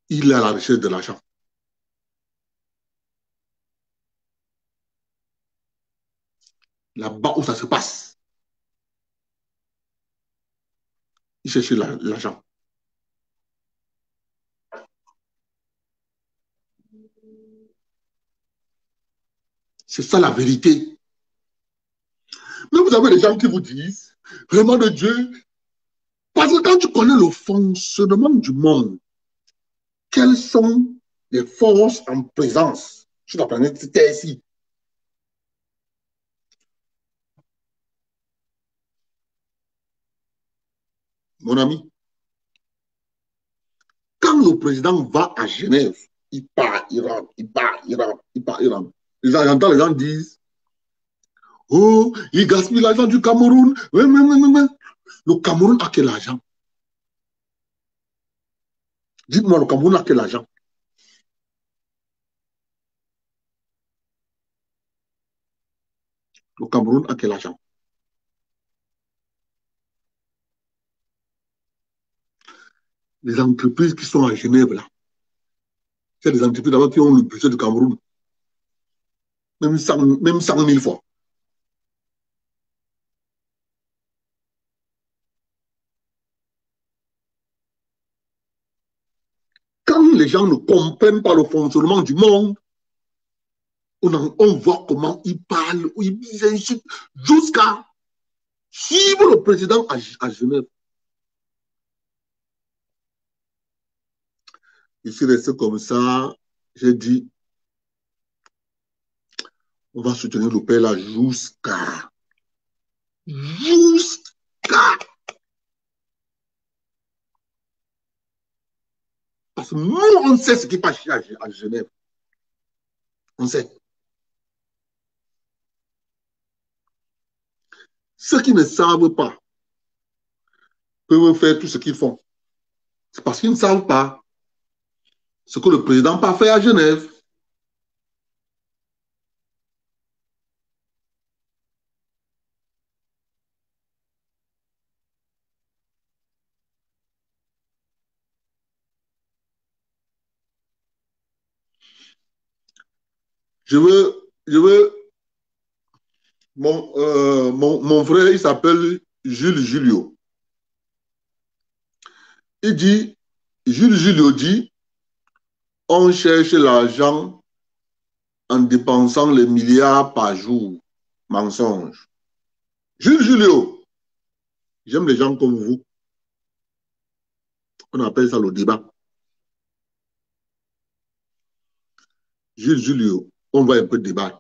Speaker 5: il est à la recherche de l'argent. Là-bas où ça se passe, il cherche l'argent. C'est ça la vérité. Mais vous avez des gens qui vous disent, vraiment de Dieu, parce que quand tu connais le fonctionnement du monde, quelles sont les forces en présence sur la planète Terre ici? Mon ami, quand le président va à Genève, il part, il rentre, il part, il rentre, il part, il rentre. J'entends les gens disent, oh, il gaspille l'argent du Cameroun. Oui. Le Cameroun a quel argent? Dites-moi, le Cameroun a quel argent? Le Cameroun a quel argent? Les entreprises qui sont à Genève, là, c'est des entreprises d'abord qui ont le budget du Cameroun. Même 100 000 fois. Quand les gens ne comprennent pas le fonctionnement du monde, on voit comment ils parlent, ils insultent, jusqu'à suivre le président à Genève. Je suis resté comme ça, j'ai dit, on va soutenir le père là jusqu'à. Parce que nous, on sait ce qui passe à Genève. On sait. Ceux qui ne savent pas peuvent faire tout ce qu'ils font. C'est parce qu'ils ne savent pas ce que le président n'a pas fait à Genève. Mon frère, il s'appelle Jules Julio. Il dit, Jules Julio dit, on cherche l'argent en dépensant les milliards par jour. Mensonge. Jules Julio, j'aime les gens comme vous. On appelle ça le débat. Jules Julio, on va un peu débattre.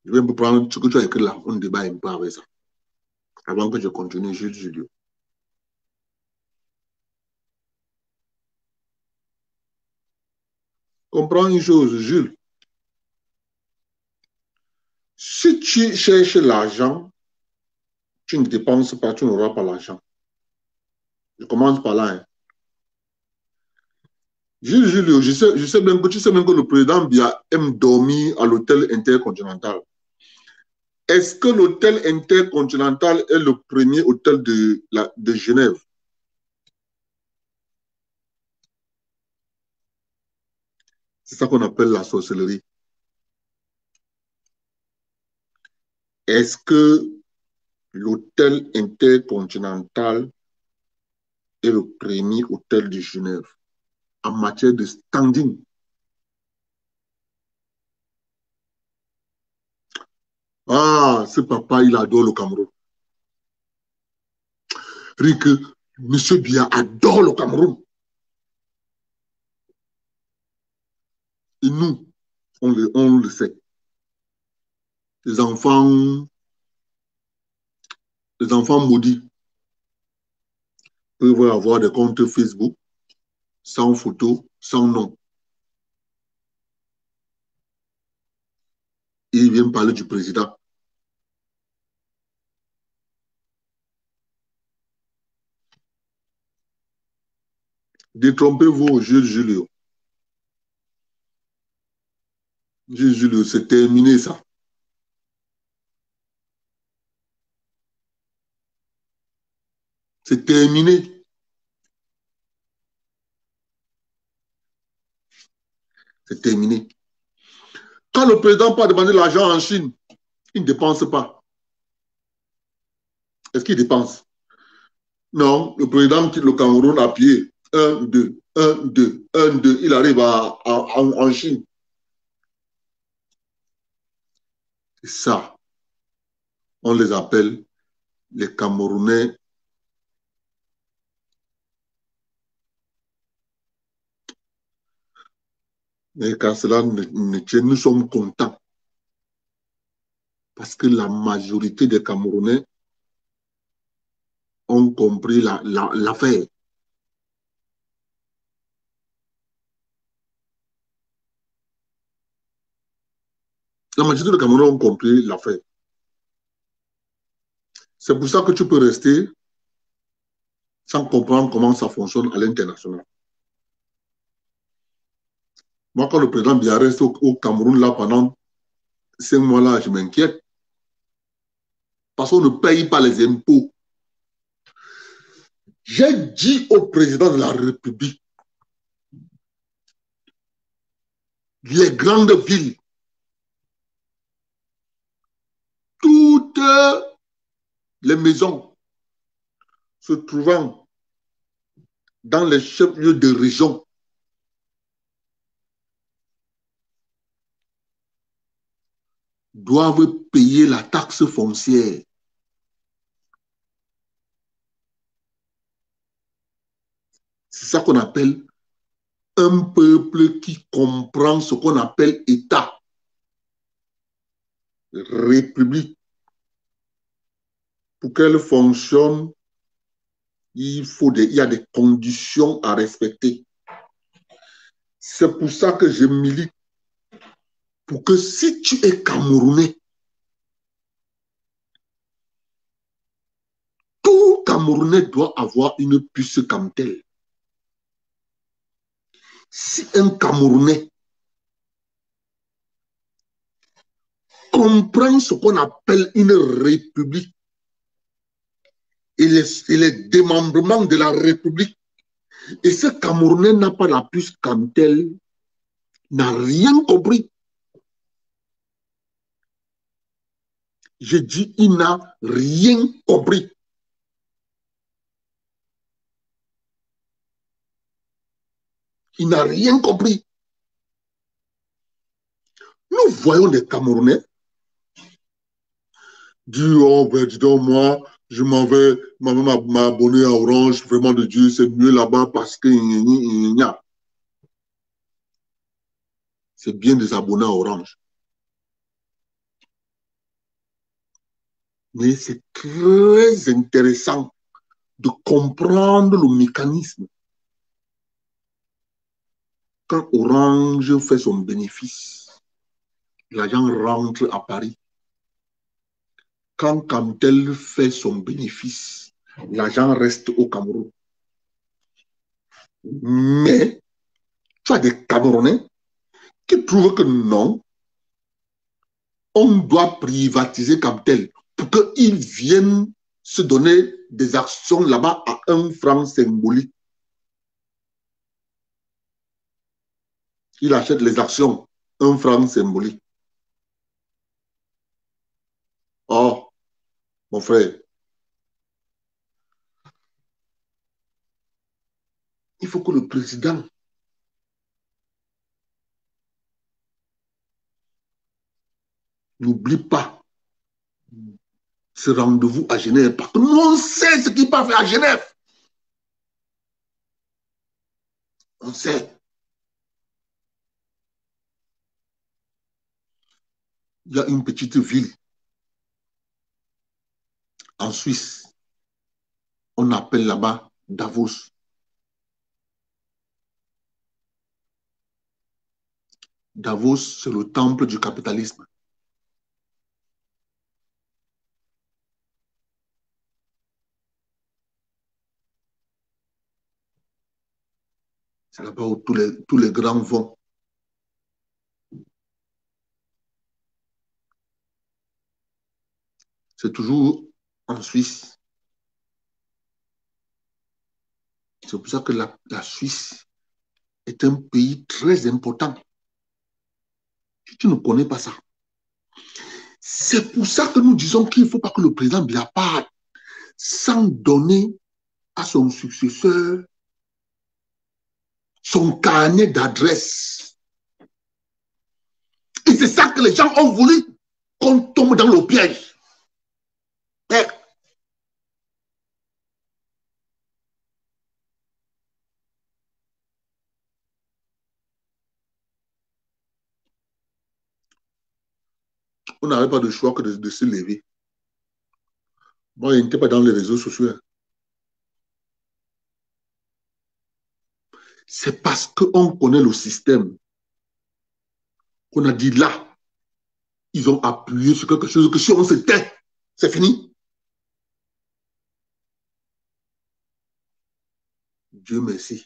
Speaker 5: Je vais un peu prendre ce que tu as écrit là, on débat un peu avec ça. Avant que je continue, Jules Julio. Comprends une chose, Jules. Si tu cherches l'argent, tu ne dépenses pas, tu n'auras pas l'argent. Je commence par là. Hein. Jules Julio, je sais même que tu sais même que le président Biya aime dormir à l'hôtel intercontinental. Est-ce que l'hôtel intercontinental est le premier hôtel de Genève? C'est ça qu'on appelle la sorcellerie. Est-ce que l'hôtel intercontinental est le premier hôtel de Genève en matière de standing? Ah, ce papa, il adore le Cameroun. Rick, M. Biya adore le Cameroun. Et nous, on le sait. Les enfants maudits peuvent avoir des comptes Facebook sans photo, sans nom. Et ils viennent parler du président. Détrompez-vous, Jules Julio. Jules Julio, c'est terminé ça. C'est terminé. C'est terminé. Quand le président part demander l'argent en Chine, il ne dépense pas. Est-ce qu'il dépense? Non, le président quitte le Cameroun à pied. 1, 2, 1, 2, 1, 2. Il arrive en Chine. Et ça, on les appelle les Camerounais. Mais quand cela ne tient, nous sommes contents. Parce que la majorité des Camerounais ont compris l'affaire. La majorité des Camerounais ont compris l'affaire. C'est pour ça que tu peux rester sans comprendre comment ça fonctionne à l'international. Moi, quand le président Biya reste au Cameroun là pendant 5 mois là, je m'inquiète. Parce qu'on ne paye pas les impôts. J'ai dit au président de la République, les grandes villes, toutes les maisons se trouvant dans les chefs-lieux de région doivent payer la taxe foncière. C'est ça qu'on appelle un peuple qui comprend ce qu'on appelle État, République. Pour qu'elle fonctionne, il y a des conditions à respecter. C'est pour ça que je milite pour que si tu es Camerounais, tout Camerounais doit avoir une puce Camtel. Si un Camerounais comprend ce qu'on appelle une république et les démembrements de la république, et ce Camerounais n'a pas la puce Camtel, n'a rien compris. Je dis, il n'a rien compris. Il n'a rien compris. Nous voyons des Camerounais dire, oh ben dis donc, moi, je m'en vais m'abonner à Orange, vraiment de Dieu, c'est mieux là-bas parce que c'est bien de s'abonner à Orange. Mais c'est très intéressant de comprendre le mécanisme. Quand Orange fait son bénéfice, l'argent rentre à Paris. Quand Camtel fait son bénéfice, l'argent reste au Cameroun. Mais tu as des Camerounais qui trouvent que non, on doit privatiser Camtel pour qu'ils viennent se donner des actions là-bas à 1 franc symbolique. Il achète les actions, 1 franc symbolique. Oh, mon frère, il faut que le président n'oublie pas ce rendez-vous à Genève, parce que nous, on sait ce qu'il peut faire à Genève. On sait. Il y a une petite ville en Suisse. On appelle là-bas Davos. Davos, c'est le temple du capitalisme. C'est là-bas où tous les grands vont. C'est toujours en Suisse. C'est pour ça que la Suisse est un pays très important. Si tu ne connais pas ça, c'est pour ça que nous disons qu'il ne faut pas que le président Biya parte sans donner à son successeur son carnet d'adresse. Et c'est ça que les gens ont voulu. qu'on tombe dans le piège. Père. On n'avait pas de choix que de se lever. Moi, je n'étais pas dans les réseaux sociaux. C'est parce qu'on connaît le système qu'on a dit là, ils ont appuyé sur quelque chose que si on se tait, c'est fini. Dieu merci.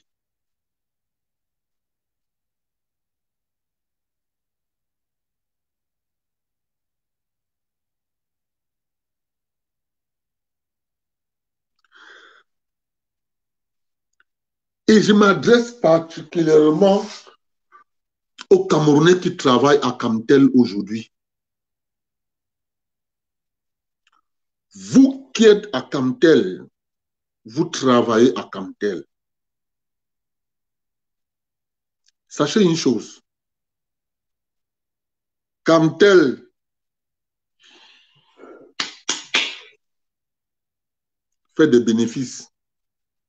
Speaker 5: Et je m'adresse particulièrement aux Camerounais qui travaillent à Camtel aujourd'hui. Vous qui êtes à Camtel, vous travaillez à Camtel. Sachez une chose. Camtel fait des bénéfices.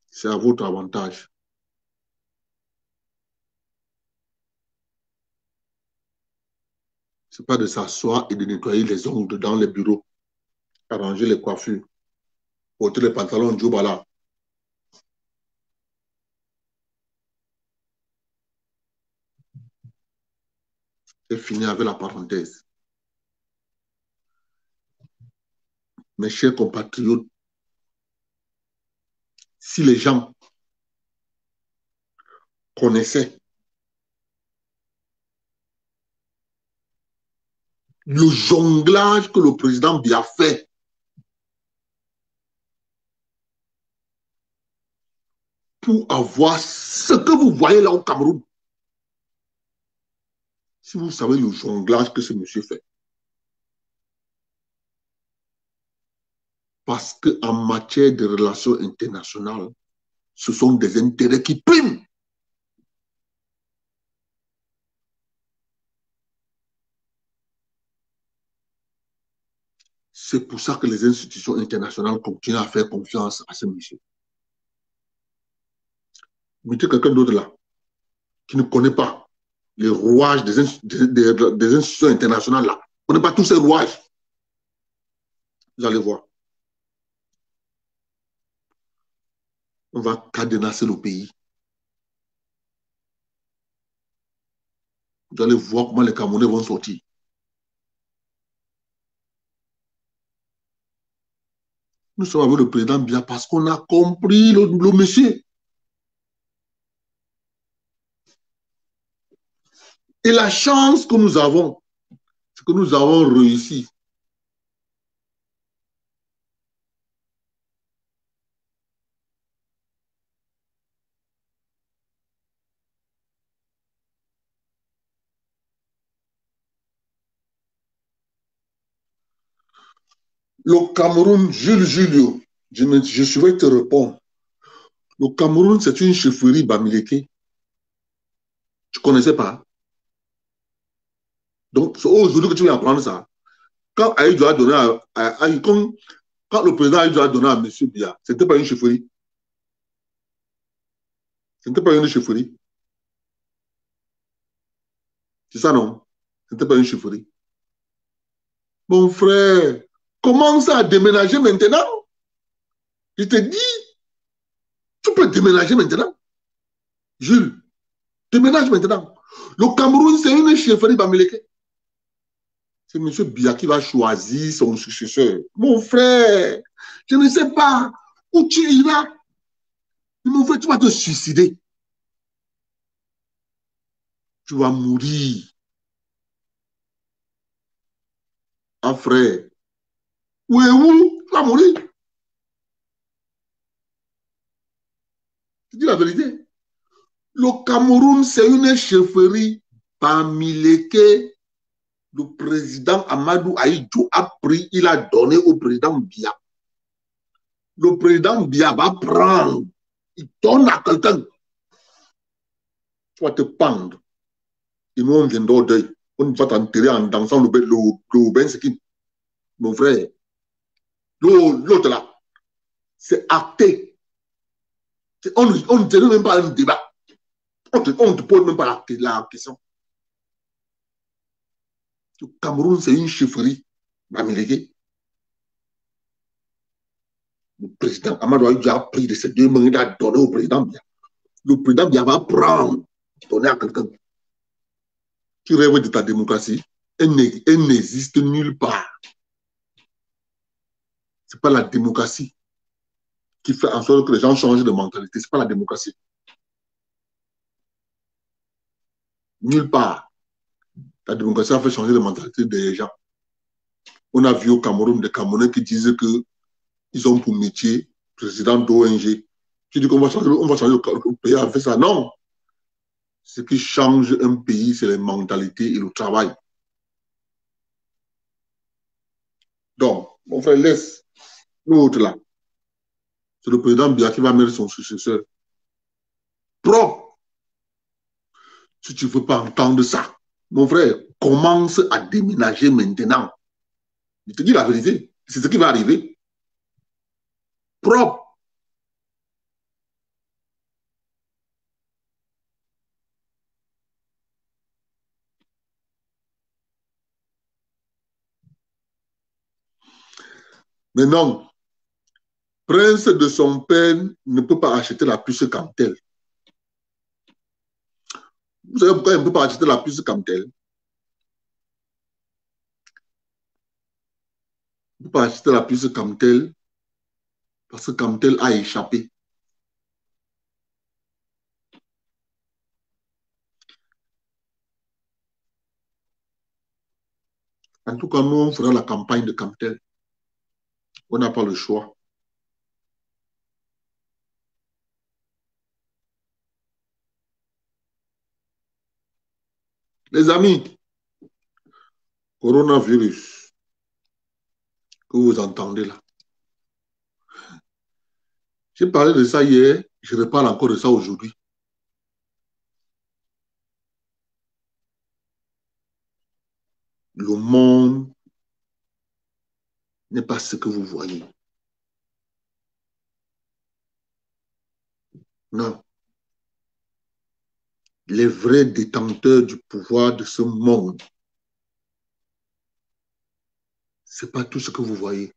Speaker 5: C'est à votre avantage. Ce n'est pas de s'asseoir et de nettoyer les ongles dans les bureaux, arranger les coiffures, porter les pantalons Djoubala. C'est fini avec la parenthèse. Mes chers compatriotes, si les gens connaissaient le jonglage que le président Biya fait pour avoir ce que vous voyez là au Cameroun, si vous savez le jonglage que ce monsieur fait. Parce qu'en matière de relations internationales, ce sont des intérêts qui priment. C'est pour ça que les institutions internationales continuent à faire confiance à ce monsieur. Mettez quelqu'un d'autre là, qui ne connaît pas les rouages des institutions internationales là, ne connaît pas tous ces rouages. Vous allez voir. On va cadenasser le pays. Vous allez voir comment les Camerounais vont sortir. Nous sommes avec le président Biya parce qu'on a compris le monsieur. Et la chance que nous avons, c'est que nous avons réussi. Le Cameroun, Jules Julio, je souhaite te répondre. Le Cameroun, c'est une chefferie Bamileke. Tu ne connaissais pas? Donc, c'est aujourd'hui que tu viens apprendre ça. Quand Aïdjo a donné quand le président Aïdjo a donné à M. Biya, ce n'était pas une chefferie. Ce n'était pas une chefferie. C'est ça, non? Ce n'était pas une chefferie. Mon frère, commence à déménager maintenant. Je te dis, tu peux déménager maintenant. Jules, déménage maintenant. Le Cameroun, c'est une chefferie Bamileke. C'est M. Biya qui va choisir son successeur. Mon frère, je ne sais pas où tu iras. Mais mon frère, tu vas te suicider. Tu vas mourir. Ah frère, où est où? Tu vas mourir. Je dis la vérité. Le Cameroun, c'est une chefferie Bamileke. Le président Amadou Aïdjo a pris, il a donné au président Biya. Le président Biya va prendre, il donne à quelqu'un. Tu vas te pendre. Et nous, on vient d'ordre. On va t'enterrer en dansant le bensekin. mon frère. L'autre là, c'est acté. On ne tient même pas un débat. On ne te pose même pas la question. Le Cameroun, c'est une chefferie. Le président Amadou Ahidjo a pris de ses deux mains, il a donné au président Biya. Le président Biya va prendre, donner à quelqu'un. Tu rêves de ta démocratie, elle n'existe nulle part. Ce n'est pas la démocratie qui fait en sorte que les gens changent de mentalité. Ce n'est pas la démocratie. Nulle part. La démocratie a fait changer de mentalité des gens. On a vu au Cameroun des Camerounais qui disent qu'ils ont pour métier président d'ONG. Tu dis qu'on va changer le pays avec ça. Non. Ce qui change un pays, c'est les mentalités et le travail. Donc, mon frère, laisse l'autre là. C'est le président Biya qui va mettre son successeur. Propre. Si tu ne veux pas entendre ça, mon frère, commence à déménager maintenant. Je te dis la vérité. C'est ce qui va arriver. Propre. Mais non, prince de son père ne peut pas acheter la puce Camtel. Vous savez pourquoi il ne peut pas acheter la puce Camtel? Il ne peut pas acheter la puce Camtel parce que Camtel a échappé. En tout cas, nous, on fera la campagne de Camtel. On n'a pas le choix. Les amis, coronavirus que vous entendez là. J'ai parlé de ça hier, je reparle encore de ça aujourd'hui. Le monde n'est pas ce que vous voyez. Non. Les vrais détenteurs du pouvoir de ce monde, ce n'est pas tout ce que vous voyez.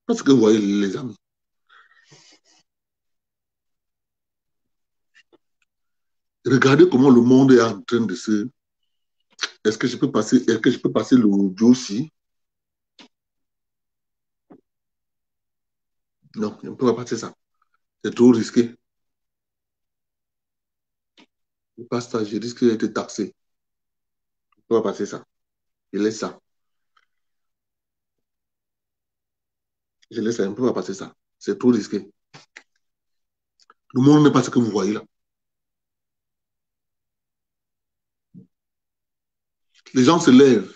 Speaker 5: Pas ce que vous voyez, les amis. Regardez comment le monde est en train de se... Est-ce que je peux passer l'audio aussi? Non, je ne peux pas passer ça. C'est trop risqué. Je passe ça, je risque d'être taxé. Je ne peux pas passer ça. Je laisse ça. Je laisse ça, je ne peux pas passer ça. C'est trop risqué. Le monde n'est pas ce que vous voyez là. Les gens se lèvent.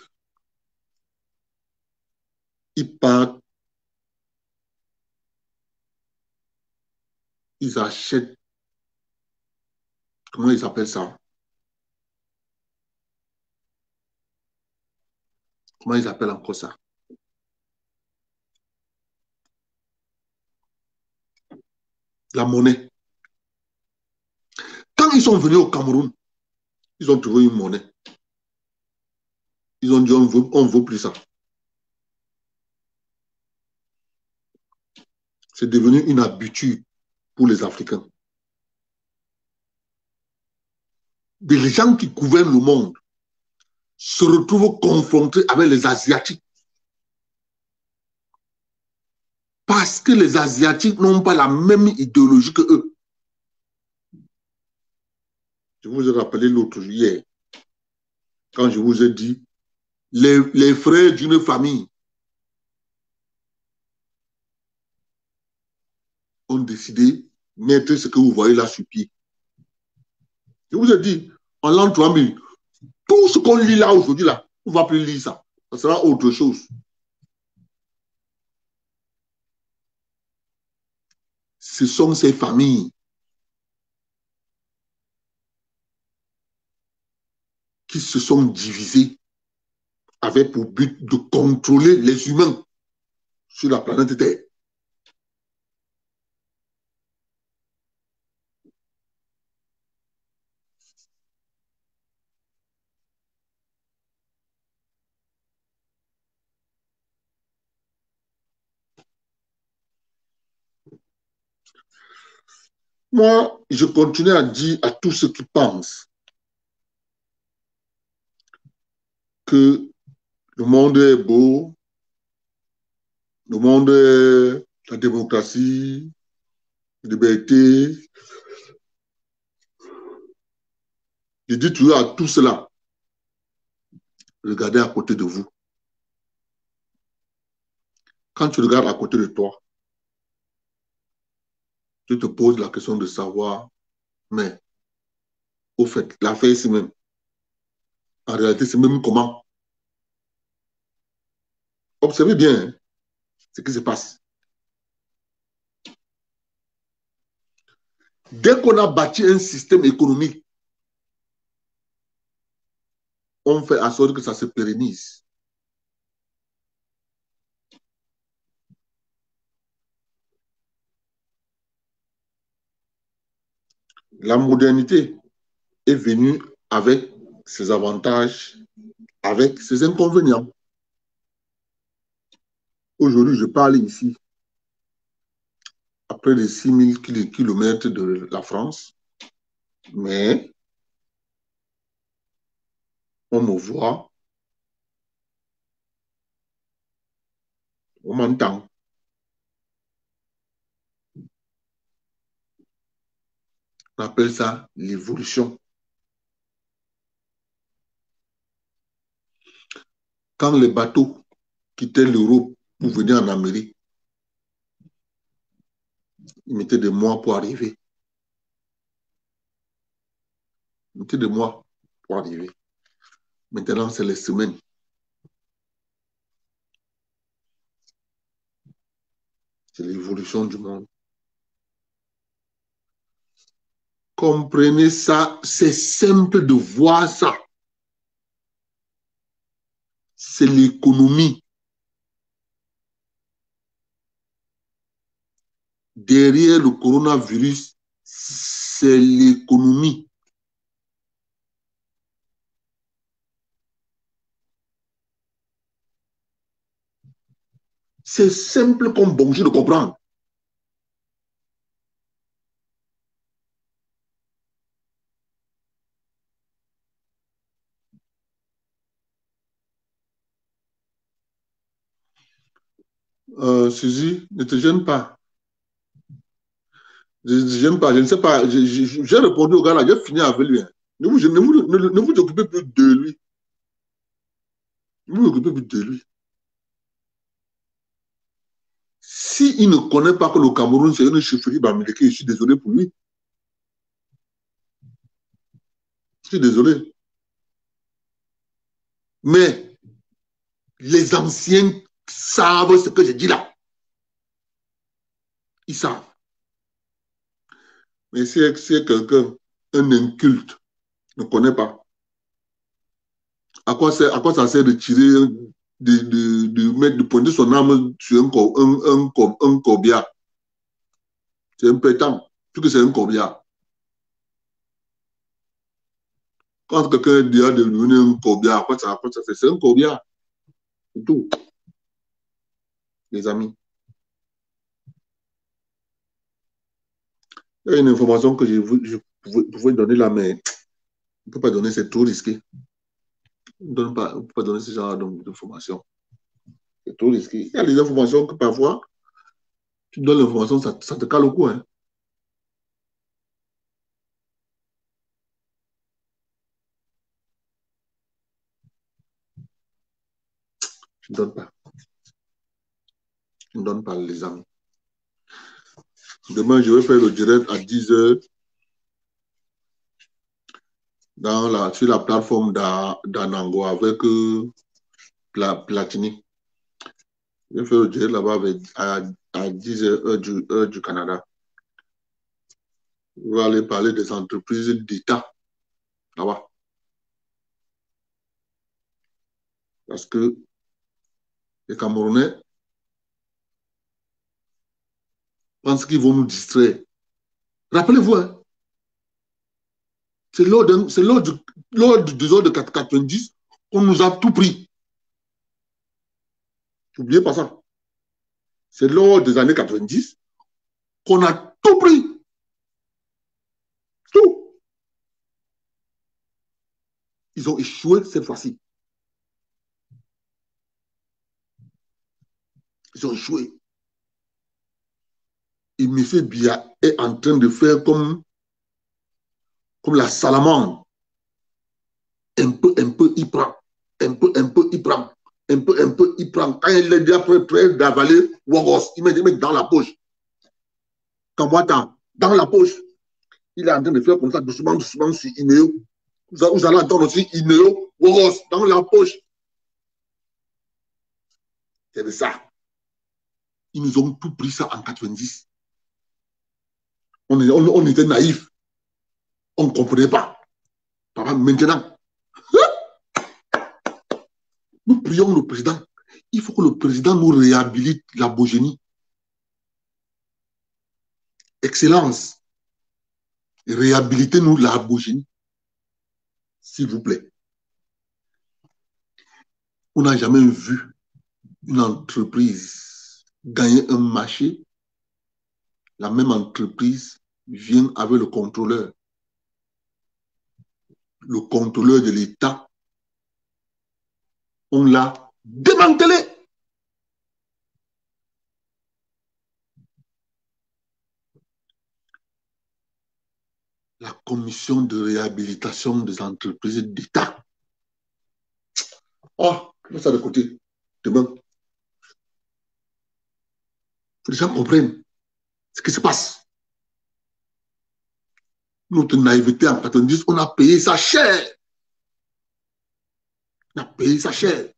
Speaker 5: Ils partent. Ils achètent. Comment ils appellent ça? Comment ils appellent encore ça? La monnaie. Quand ils sont venus au Cameroun, ils ont trouvé une monnaie. Ils ont dit, on ne veut plus ça. C'est devenu une habitude pour les Africains. Des gens qui gouvernent le monde se retrouvent confrontés avec les Asiatiques. Parce que les Asiatiques n'ont pas la même idéologie que eux. Je vous ai rappelé l'autre hier, quand je vous ai dit, les frères d'une famille ont décidé de mettre ce que vous voyez là sur pied. Je vous ai dit, en l'an 3000, tout ce qu'on lit là aujourd'hui, là, on ne va plus lire ça. Ça sera autre chose. ce sont ces familles qui se sont divisées avec pour but de contrôler les humains sur la planète Terre. Moi, je continue à dire à tous ceux qui pensent que le monde est beau, le monde est la démocratie, la liberté. Je dis toujours à tout cela, regardez à côté de vous. Quand tu regardes à côté de toi, tu te poses la question de savoir, mais au fait, l'affaire c'est même. En réalité, c'est même comment. Observez bien hein, ce qui se passe. Dès qu'on a bâti un système économique, on fait en sorte que ça se pérennise. La modernité est venue avec ses avantages, avec ses inconvénients. Aujourd'hui, je parle ici, à près de 6000 km de la France, mais on me voit, on m'entend. On appelle ça l'évolution. Quand les bateaux quittaient l'Europe pour venir en Amérique, ils mettaient des mois pour arriver. Ils mettaient des mois pour arriver. Maintenant, c'est les semaines. C'est l'évolution du monde. Comprenez ça, c'est simple de voir ça. C'est l'économie. Derrière le coronavirus, c'est l'économie. C'est simple comme bonjour de comprendre. Suzy, ne te gêne pas. Je ne sais pas. J'ai répondu au gars là, j'ai fini avec lui. Ne vous occupez plus de lui. Ne vous occupez plus de lui. S'il ne connaît pas que le Cameroun, c'est une chefferie bamileke, je suis désolé pour lui. Je suis désolé. Mais les anciens savent ce que je dis là. Ils savent. Mais si quelqu'un, un inculte, ne connaît pas, à quoi ça sert de tirer, de pointer son arme sur un corbillard? C'est un pétant, plus que c'est un corbillard. Quand quelqu'un dit de devenir un corbillard, à quoi ça fait? C'est un corbillard. C'est tout. Les amis. Il y a une information que je pouvais donner là, mais on ne peut pas donner, c'est trop risqué. On ne peut pas donner ce genre d'informations. C'est trop risqué. Il y a des informations que parfois, tu donnes l'information, ça te cale au cou. Hein. Je ne donne pas. Je ne donne pas, les amis. Demain, je vais faire le direct à 10h sur la plateforme d'Anango avec Platini. Je vais faire le direct là-bas à 10h heure du Canada. On va aller parler des entreprises d'État là-bas. Parce que les Camerounais pensent qu'ils vont nous distraire. Rappelez-vous, hein, c'est lors des heures de 90 qu'on nous a tout pris. N'oubliez pas ça. C'est lors des années 90 qu'on a tout pris. Tout. Ils ont échoué cette fois-ci. Ils ont échoué. Et M. Biya est en train de faire comme la salamandre. Un peu, il prend. Un peu, il prend. Un peu, il prend. Quand il est déjà prêt d'avaler Wogos, il met dans la poche. Kamwata, dans la poche. Il est en train de faire comme ça, doucement, sur Inéo. Vous allez entendre aussi Inéo, Wogos, dans la poche. C'est de ça. Ils nous ont tout pris ça en 90. On était naïfs. On ne comprenait pas. Papa, maintenant, nous prions le président. Il faut que le président nous réhabilite la Bogénie. Excellence. Réhabilitez-nous la Bogénie. S'il vous plaît. On n'a jamais vu une entreprise gagner un marché. La même entreprise vient avec le contrôleur. Le contrôleur de l'État. On l'a démantelé. La commission de réhabilitation des entreprises d'État. Oh, mets ça de côté. Demain. Il faut que les gens comprennent ce qui se passe. Notre naïveté en 90, on a payé ça cher. On a payé ça cher.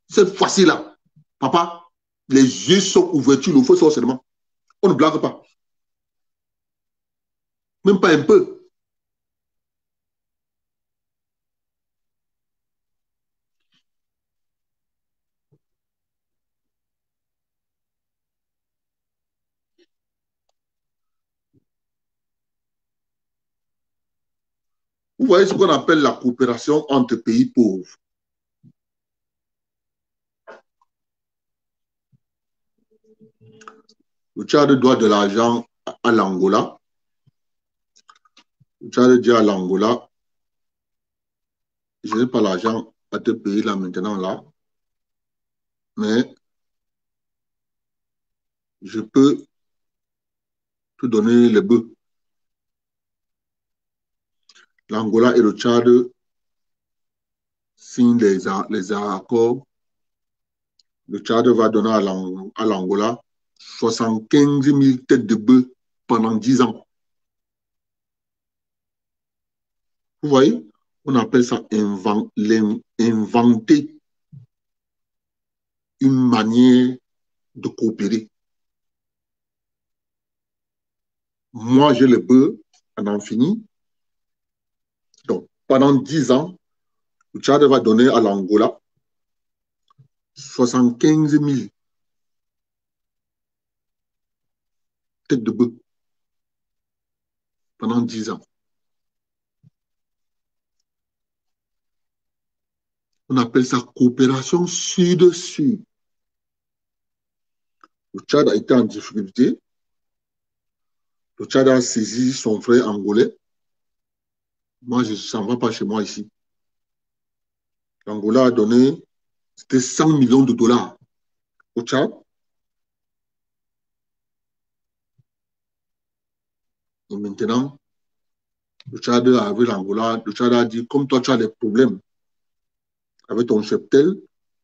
Speaker 5: Cette fois-ci-là, papa, les yeux sont ouverts, le feu sort seulement. On ne blague pas. Même pas un peu. Vous voyez ce qu'on appelle la coopération entre pays pauvres. Le Tchad doit de l'argent à l'Angola. Le Tchad dit à l'Angola, je n'ai pas l'argent à te payer là maintenant là, mais je peux te donner les bœufs. L'Angola et le Tchad signent les accords. Le Tchad va donner à l'Angola 75 000 têtes de bœufs pendant 10 ans. Vous voyez, on appelle ça inventer une manière de coopérer. Moi, j'ai les bœufs à l'infini. Donc, pendant 10 ans, le Tchad va donner à l'Angola 75 000 têtes de bœufs pendant 10 ans. On appelle ça coopération sud-sud. Le Tchad a été en difficulté. Le Tchad a saisi son frère angolais. Moi, ça ne va pas chez moi ici. L'Angola a donné, c'était 100 millions de dollars au Tchad. Et maintenant, le Tchad avec l'Angola, le Tchad a dit, comme toi, tu as des problèmes avec ton cheptel,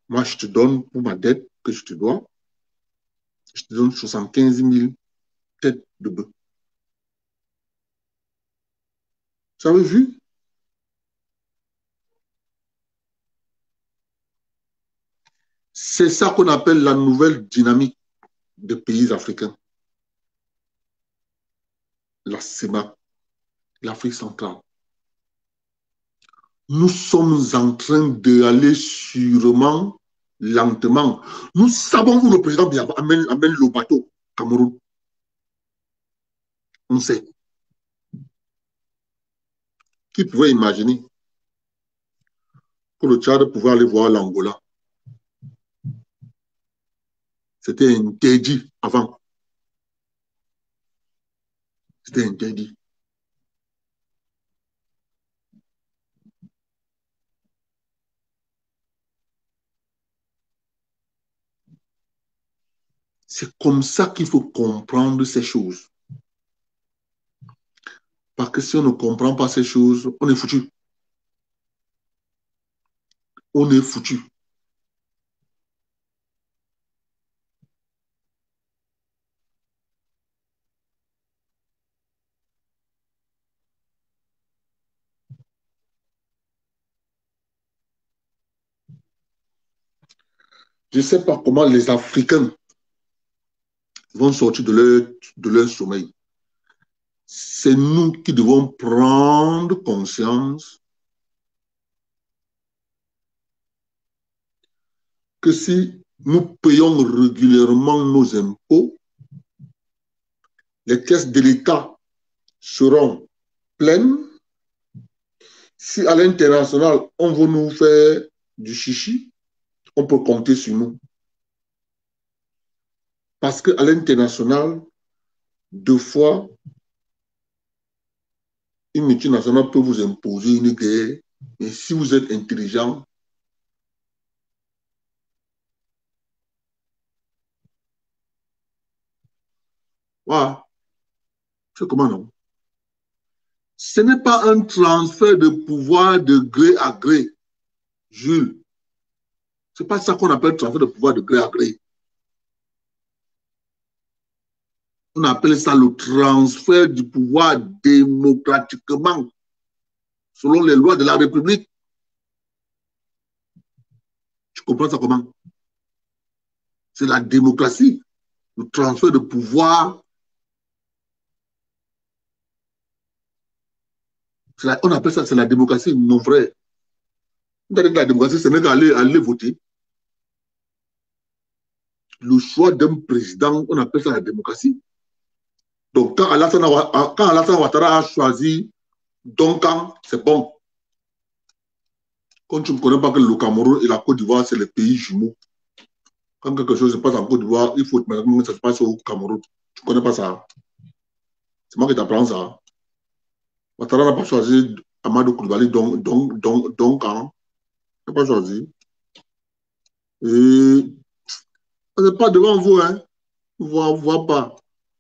Speaker 5: moi, je te donne pour ma dette que je te dois, je te donne 75 000 têtes de bœufs. Vous avez vu? C'est ça qu'on appelle la nouvelle dynamique des pays africains. la CEMAC, l'Afrique centrale. Nous sommes en train d'aller sûrement, lentement. Nous savons où le président Biafra amène le bateau, Cameroun. On sait. Qui pouvait imaginer que le Tchad pouvait aller voir l'Angola? C'était interdit avant. C'était interdit. C'est comme ça qu'il faut comprendre ces choses. Parce que si on ne comprend pas ces choses, on est foutu. On est foutu. Je ne sais pas comment les Africains vont sortir de leur sommeil. C'est nous qui devons prendre conscience que si nous payons régulièrement nos impôts, les caisses de l'État seront pleines. Si à l'international, on veut nous faire du chichi, on peut compter sur nous. Parce qu'à l'international, deux fois, une multinationale peut vous imposer une guerre, mais si vous êtes intelligent, voilà. C'est comment non? Ce n'est pas un transfert de pouvoir de gré à gré, Jules. Ce n'est pas ça qu'on appelle transfert de pouvoir de gré à gré. On appelle ça le transfert du pouvoir démocratiquement, selon les lois de la République. Tu comprends ça comment? C'est la démocratie, le transfert de pouvoir. On appelle ça, c'est la démocratie, mon frère. La démocratie, ce n'est qu'aller voter. Le choix d'un président, on appelle ça la démocratie. Donc, quand Alassane Ouattara a choisi Duncan, c'est bon. Quand tu ne connais pas que le Cameroun et la Côte d'Ivoire, c'est les pays jumeaux. Quand quelque chose se passe en Côte d'Ivoire, il faut que ça se passe au Cameroun. Tu ne connais pas ça. C'est moi qui t'apprends ça. Ouattara n'a pas choisi Amadou Koulibaly, Duncan. Il n'a pas choisi. Et ce n'est pas devant vous, hein. Vous ne voyez pas.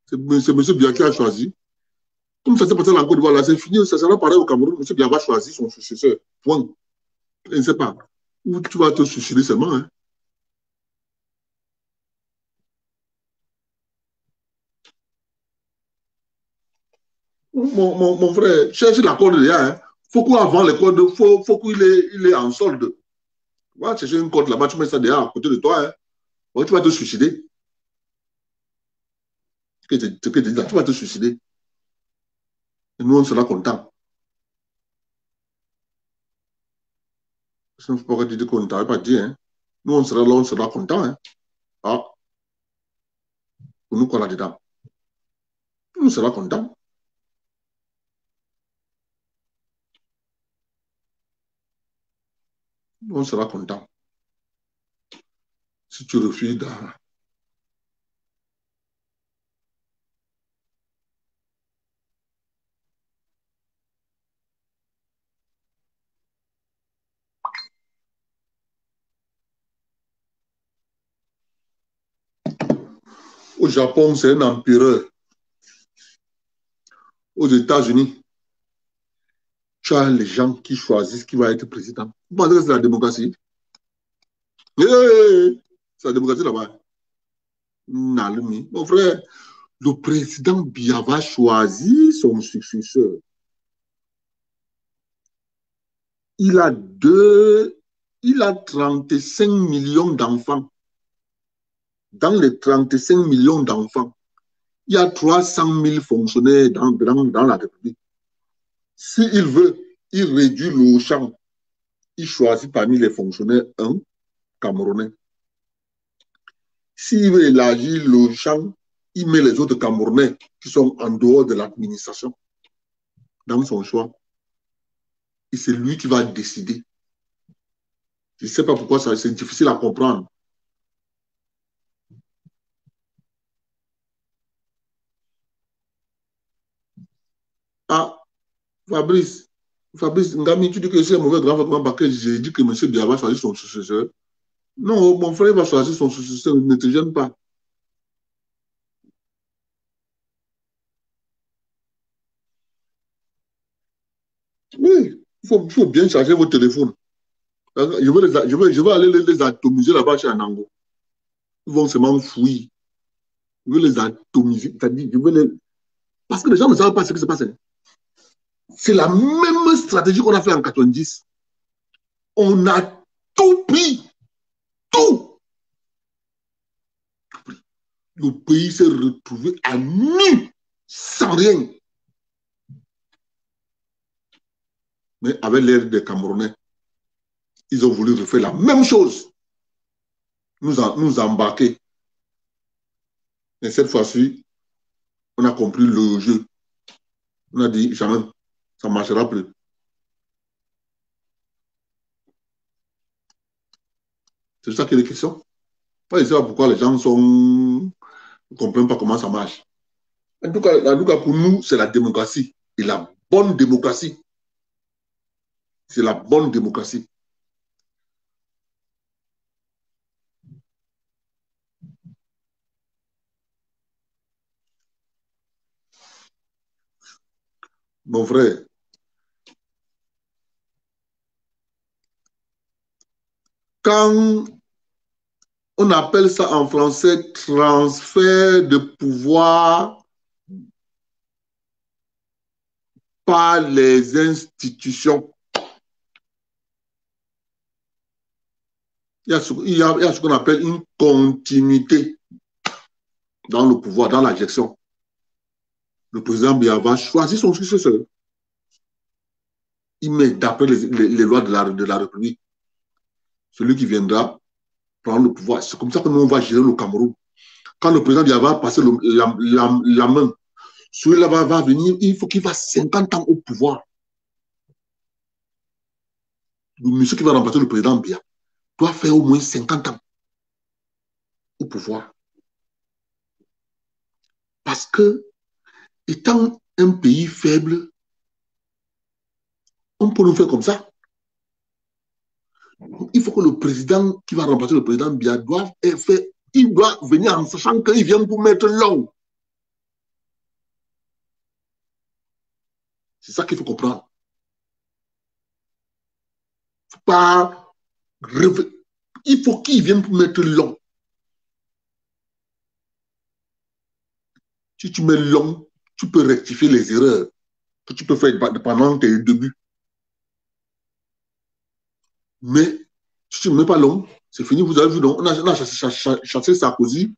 Speaker 5: C'est M. Biya qui a choisi. Comme ça s'est passé en Côte d'Ivoire, c'est fini. Ça sera pareil au Cameroun. M. Biya va choisir son successeur. Point. Je ne sais pas. Où tu vas te suicider seulement, hein. Mon frère, cherche l'accord de l'IA. Hein. Faut avant l'école, faut qu'il est en solde. Tu vas chercher une côte là-bas, tu mets ça derrière à côté de toi. Hein. Ouais, tu vas te suicider. Tu vas te suicider. Et nous, on sera contents. Je ne sais pas dire qu'on ne t'avait pas dit. Hein. Nous, on sera là, on sera contents. Hein. Ah. Pour nous, qu'on a dedans. On sera contents. On sera content. Si tu refuses Au Japon, c'est un empereur. Aux États-Unis, tu as les gens qui choisissent qui va être président. Vous pensez que c'est la démocratie? C'est la démocratie là-bas. Non, mon frère, le président Biya va choisir son successeur. Il a 35 millions d'enfants. Dans les 35 millions d'enfants, Il y a 300 000 fonctionnaires dans la République. S'il veut, il réduit le champ. Il choisit parmi les fonctionnaires un Camerounais. S'il veut élargir le champ, il met les autres Camerounais qui sont en dehors de l'administration dans son choix. Et c'est lui qui va décider. Je ne sais pas pourquoi c'est difficile à comprendre. Ah, Fabrice, Ngami, tu dis que c'est un mauvais grand frère parce que j'ai dit que M. Biya va choisir son successeur. Non, mon frère va choisir son successeur, ne te gêne pas. Oui, il faut bien charger vos téléphones. Je vais aller les atomiser là-bas chez Anango. Ils vont seulement fouiller. Je veux les atomiser. C'est-à-dire, je veux les... Parce que les gens ne savent pas ce qui se passe. C'est la même stratégie qu'on a fait en 90. On a tout pris. Tout. Le pays s'est retrouvé à nu, sans rien. Mais avec l'aide des Camerounais, ils ont voulu refaire la même chose. Nous embarquer. Mais cette fois-ci, on a compris le jeu. On a dit, jamais, ça ne marchera plus. C'est ça qui est la question. Pas de savoir pourquoi les gens ne comprennent pas comment ça marche. En tout cas, pour nous, c'est la démocratie. Et la bonne démocratie. C'est la bonne démocratie. Mon frère, quand on appelle ça en français transfert de pouvoir par les institutions, il y a ce qu'on appelle une continuité dans le pouvoir, dans la gestion. Le président Biya va choisir son successeur. Il met d'après les lois de la République. Celui qui viendra prendre le pouvoir. C'est comme ça que nous, on va gérer le Cameroun. Quand le président Biya va passer la main, celui-là va venir, il faut qu'il fasse 50 ans au pouvoir. Le monsieur qui va remplacer le président Biya doit faire au moins 50 ans au pouvoir. Parce que, étant un pays faible, on peut nous faire comme ça. Il faut que le président qui va remplacer le président Biya il doit venir en sachant qu'il vient pour mettre l'eau. C'est ça qu'il faut comprendre. Il faut qu'il vienne pour mettre l'eau. Si tu mets l'eau, tu peux rectifier les erreurs que tu peux faire pendant tes débuts. Mais si tu ne mets pas l'homme, c'est fini. Vous avez vu, donc, on a chassé Sarkozy.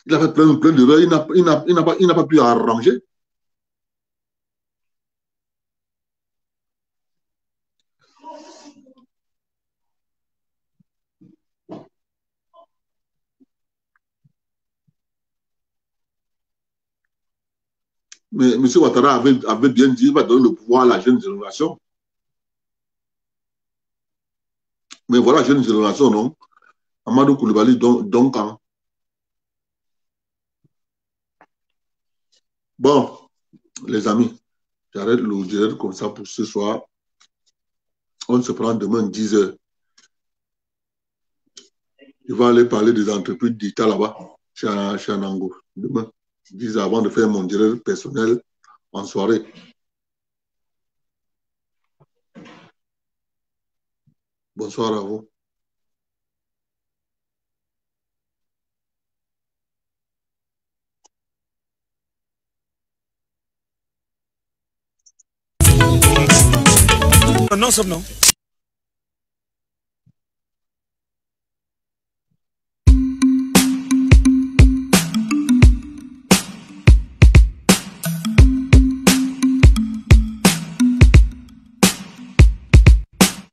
Speaker 5: Il a fait plein d'erreurs. Il n'a pas pu arranger. Mais M. Ouattara avait bien dit qu'il va donner le pouvoir à la jeune génération. Mais voilà, jeune génération, non? Amadou Coulibaly, donc, hein. Bon, les amis, j'arrête le direct comme ça pour ce soir. On se prend demain 10 h. Je vais aller parler des entreprises d'État là-bas, chez Anango. Demain, 10 h avant de faire mon direct personnel en soirée. Bonsoir à vous.
Speaker 3: Non, non.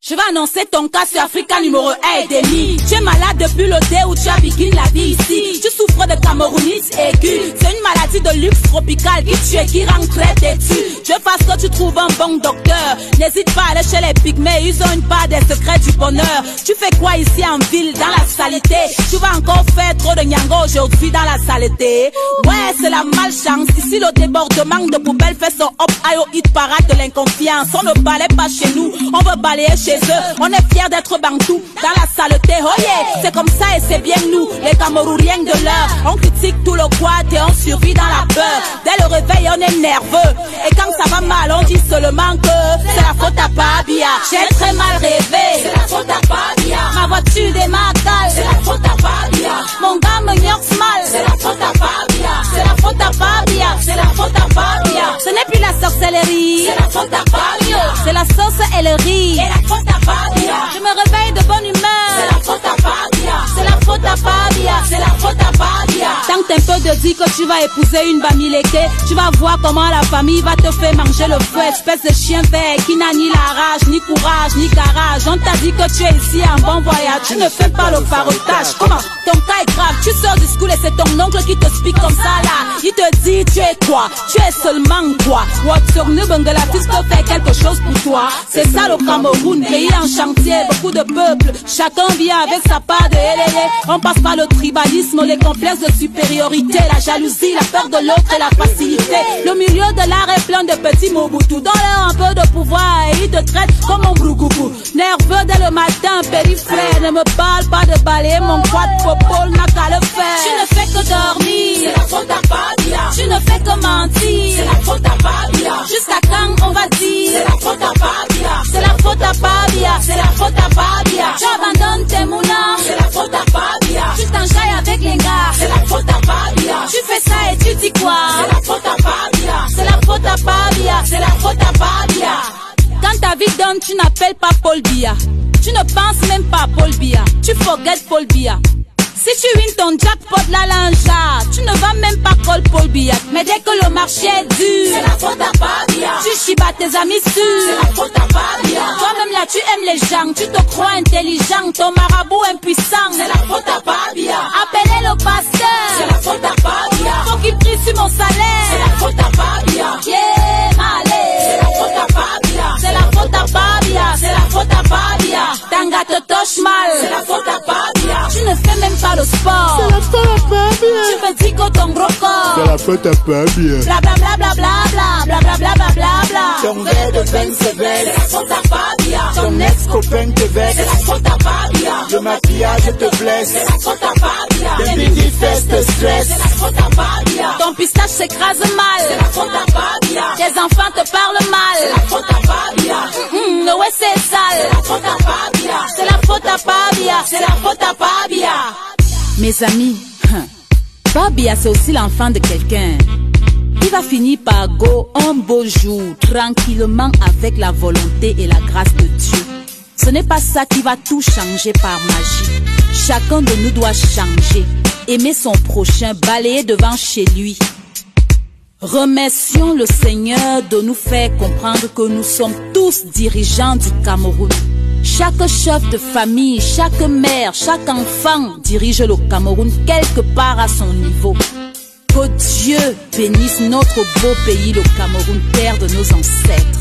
Speaker 1: Je vais annoncer ton cas sur Africa numéro 1 et demi. Tu es malade depuis le dé où tu as bikini la vie ici. Tu souffres de camerounite aiguë. C'est une maladie de luxe tropical qui tue et qui rend très têtu. Je veux parce que tu trouves un bon docteur. N'hésite pas à aller chez les pygmées, ils ont une part des secrets du bonheur. Tu fais quoi ici en ville, dans la saleté? Tu vas encore faire trop de nyango aujourd'hui dans la saleté? Ouais, c'est la malchance. Ici le débordement de poubelles fait son hop ayo hit parade de l'inconfiance. On ne balaye pas chez nous, on veut balayer chez eux. On est fiers d'être bantou dans la saleté. Oh yeah, c'est comme ça et c'est bien nous, les Camerouriens de l'heure. On critique tout le quad et on survit dans la peur. Dès le réveil on est nerveux. Et quand ça va mal on dit seulement que c'est la faute à Pabia. J'ai très mal rêvé, c'est la faute à Pabia. Ma voiture démarre cale, c'est la faute à Pabia. Mon gars me gnoxe mal, c'est la faute à Pabia. C'est la faute à Pabia, c'est la faute à Pabia. Ce n'est plus la sorcellerie, c'est la faute à Pabia. C'est la sauce et le riz, c'est la faute à Pabia. Je me réveille de bonne humeur, c'est la faute à Pabia. C'est la faute à Pabia, c'est la faute à Pabia. Tant que t'es un peu de dire que tu vas épouser une Bamileke, tu vas voir comment la famille va te faire manger le feu. Espèce de chien vert qui n'a ni la rage, ni courage, ni garage. On t'a dit que tu es ici en bon voyage, tu ne fais pas le farotage. Comment? Ton cas est grave, tu sors du school et c'est ton oncle qui te explique comme ça là. Il te dit tu es quoi? Tu es seulement quoi? Watsognu Bangladesh peut faire quelque chose pour toi. C'est ça le Cameroun, pays en chantier, beaucoup de peuples. Chacun vient avec sa part de LLA. On passe par le tribalisme, les complexes de supériorité, la jalousie, la peur de l'autre et la facilité. Le milieu de l'art est plein de petits Mobutu. Donne-leur un peu de pouvoir et ils te traitent comme un brougoubou. Nerveux dès le matin, périphrère. Ne me parle pas de balayer mon quad popole, n'a qu'à le faire. Tu ne fais que dormir, c'est la faute à Pabia. Tu ne fais que mentir, c'est la faute à Pabia. Jusqu'à quand on va dire, c'est la faute à Pabia. C'est la faute à Pabia, c'est la faute à Pabia. Tu abandonnes tes moulins, c'est la faute à Pabia. Tu t'enjailles avec les gars, c'est la faute à Pabia. Tu fais ça et tu dis quoi? C'est la faute à Pabia. C'est la faute à Pabia, c'est la faute à Pabia. Quand ta vie donne, tu n'appelles pas Paul Biya. Tu ne penses même pas à Paul Biya. Tu forget Paul Biya. Si tu wins ton jackpot la lanja, tu ne vas même pas call Paul Biya. Mais dès que le marché est dur, c'est la faute à Pabia. Tu chibas tes amis sûrs, c'est la faute à Pabia. Toi-même là tu aimes les gens, tu te crois intelligent. Ton marabout impuissant, c'est la faute à Pabia. Appelez le pasteur, c'est la faute à Pabia. Faut qu'il prie sur mon salaire, c'est la faute à Pabia. Yeah, malé, c'est la faute à Pabia. C'est la faute à Pabia, c'est la faute à Pabia. Tanga te touche mal, c'est la faute à Pabia. Tu ne fais même pas le sport,
Speaker 2: C'est la faute à Pabia.
Speaker 1: tu me dis que ton gros corps,
Speaker 2: C'est la faute à Pabia.
Speaker 1: bla bla bla bla bla bla bla bla bla bla bla.
Speaker 2: Ton verre de vin se
Speaker 1: C'est
Speaker 2: verse.
Speaker 1: la faute à Pabia.
Speaker 2: Ton ex-copain te vexe.
Speaker 1: C'est la faute à Pabia.
Speaker 2: Le maquillage te blesse.
Speaker 1: C'est la faute à Pabia.
Speaker 2: Les mini-fesses te stressent.
Speaker 1: C'est la faute à Pabia. Ton pistache s'écrase mal. C'est la faute à Pabia. Tes enfants te parlent mal. C'est la faute à Pabia. Le ouais c'est sale. C'est la faute à Pabia. C'est la faute à Pabia. C'est la faute à Pabia. Mes amis, Pabia c'est aussi l'enfant de quelqu'un. Il va finir par go un beau jour, tranquillement avec la volonté et la grâce de Dieu. Ce n'est pas ça qui va tout changer par magie. Chacun de nous doit changer, aimer son prochain, balayer devant chez lui. Remercions le Seigneur de nous faire comprendre que nous sommes tous dirigeants du Cameroun. Chaque chef de famille, chaque mère, chaque enfant dirige le Cameroun quelque part à son niveau. Que Dieu bénisse notre beau pays, le Cameroun, terre de nos ancêtres.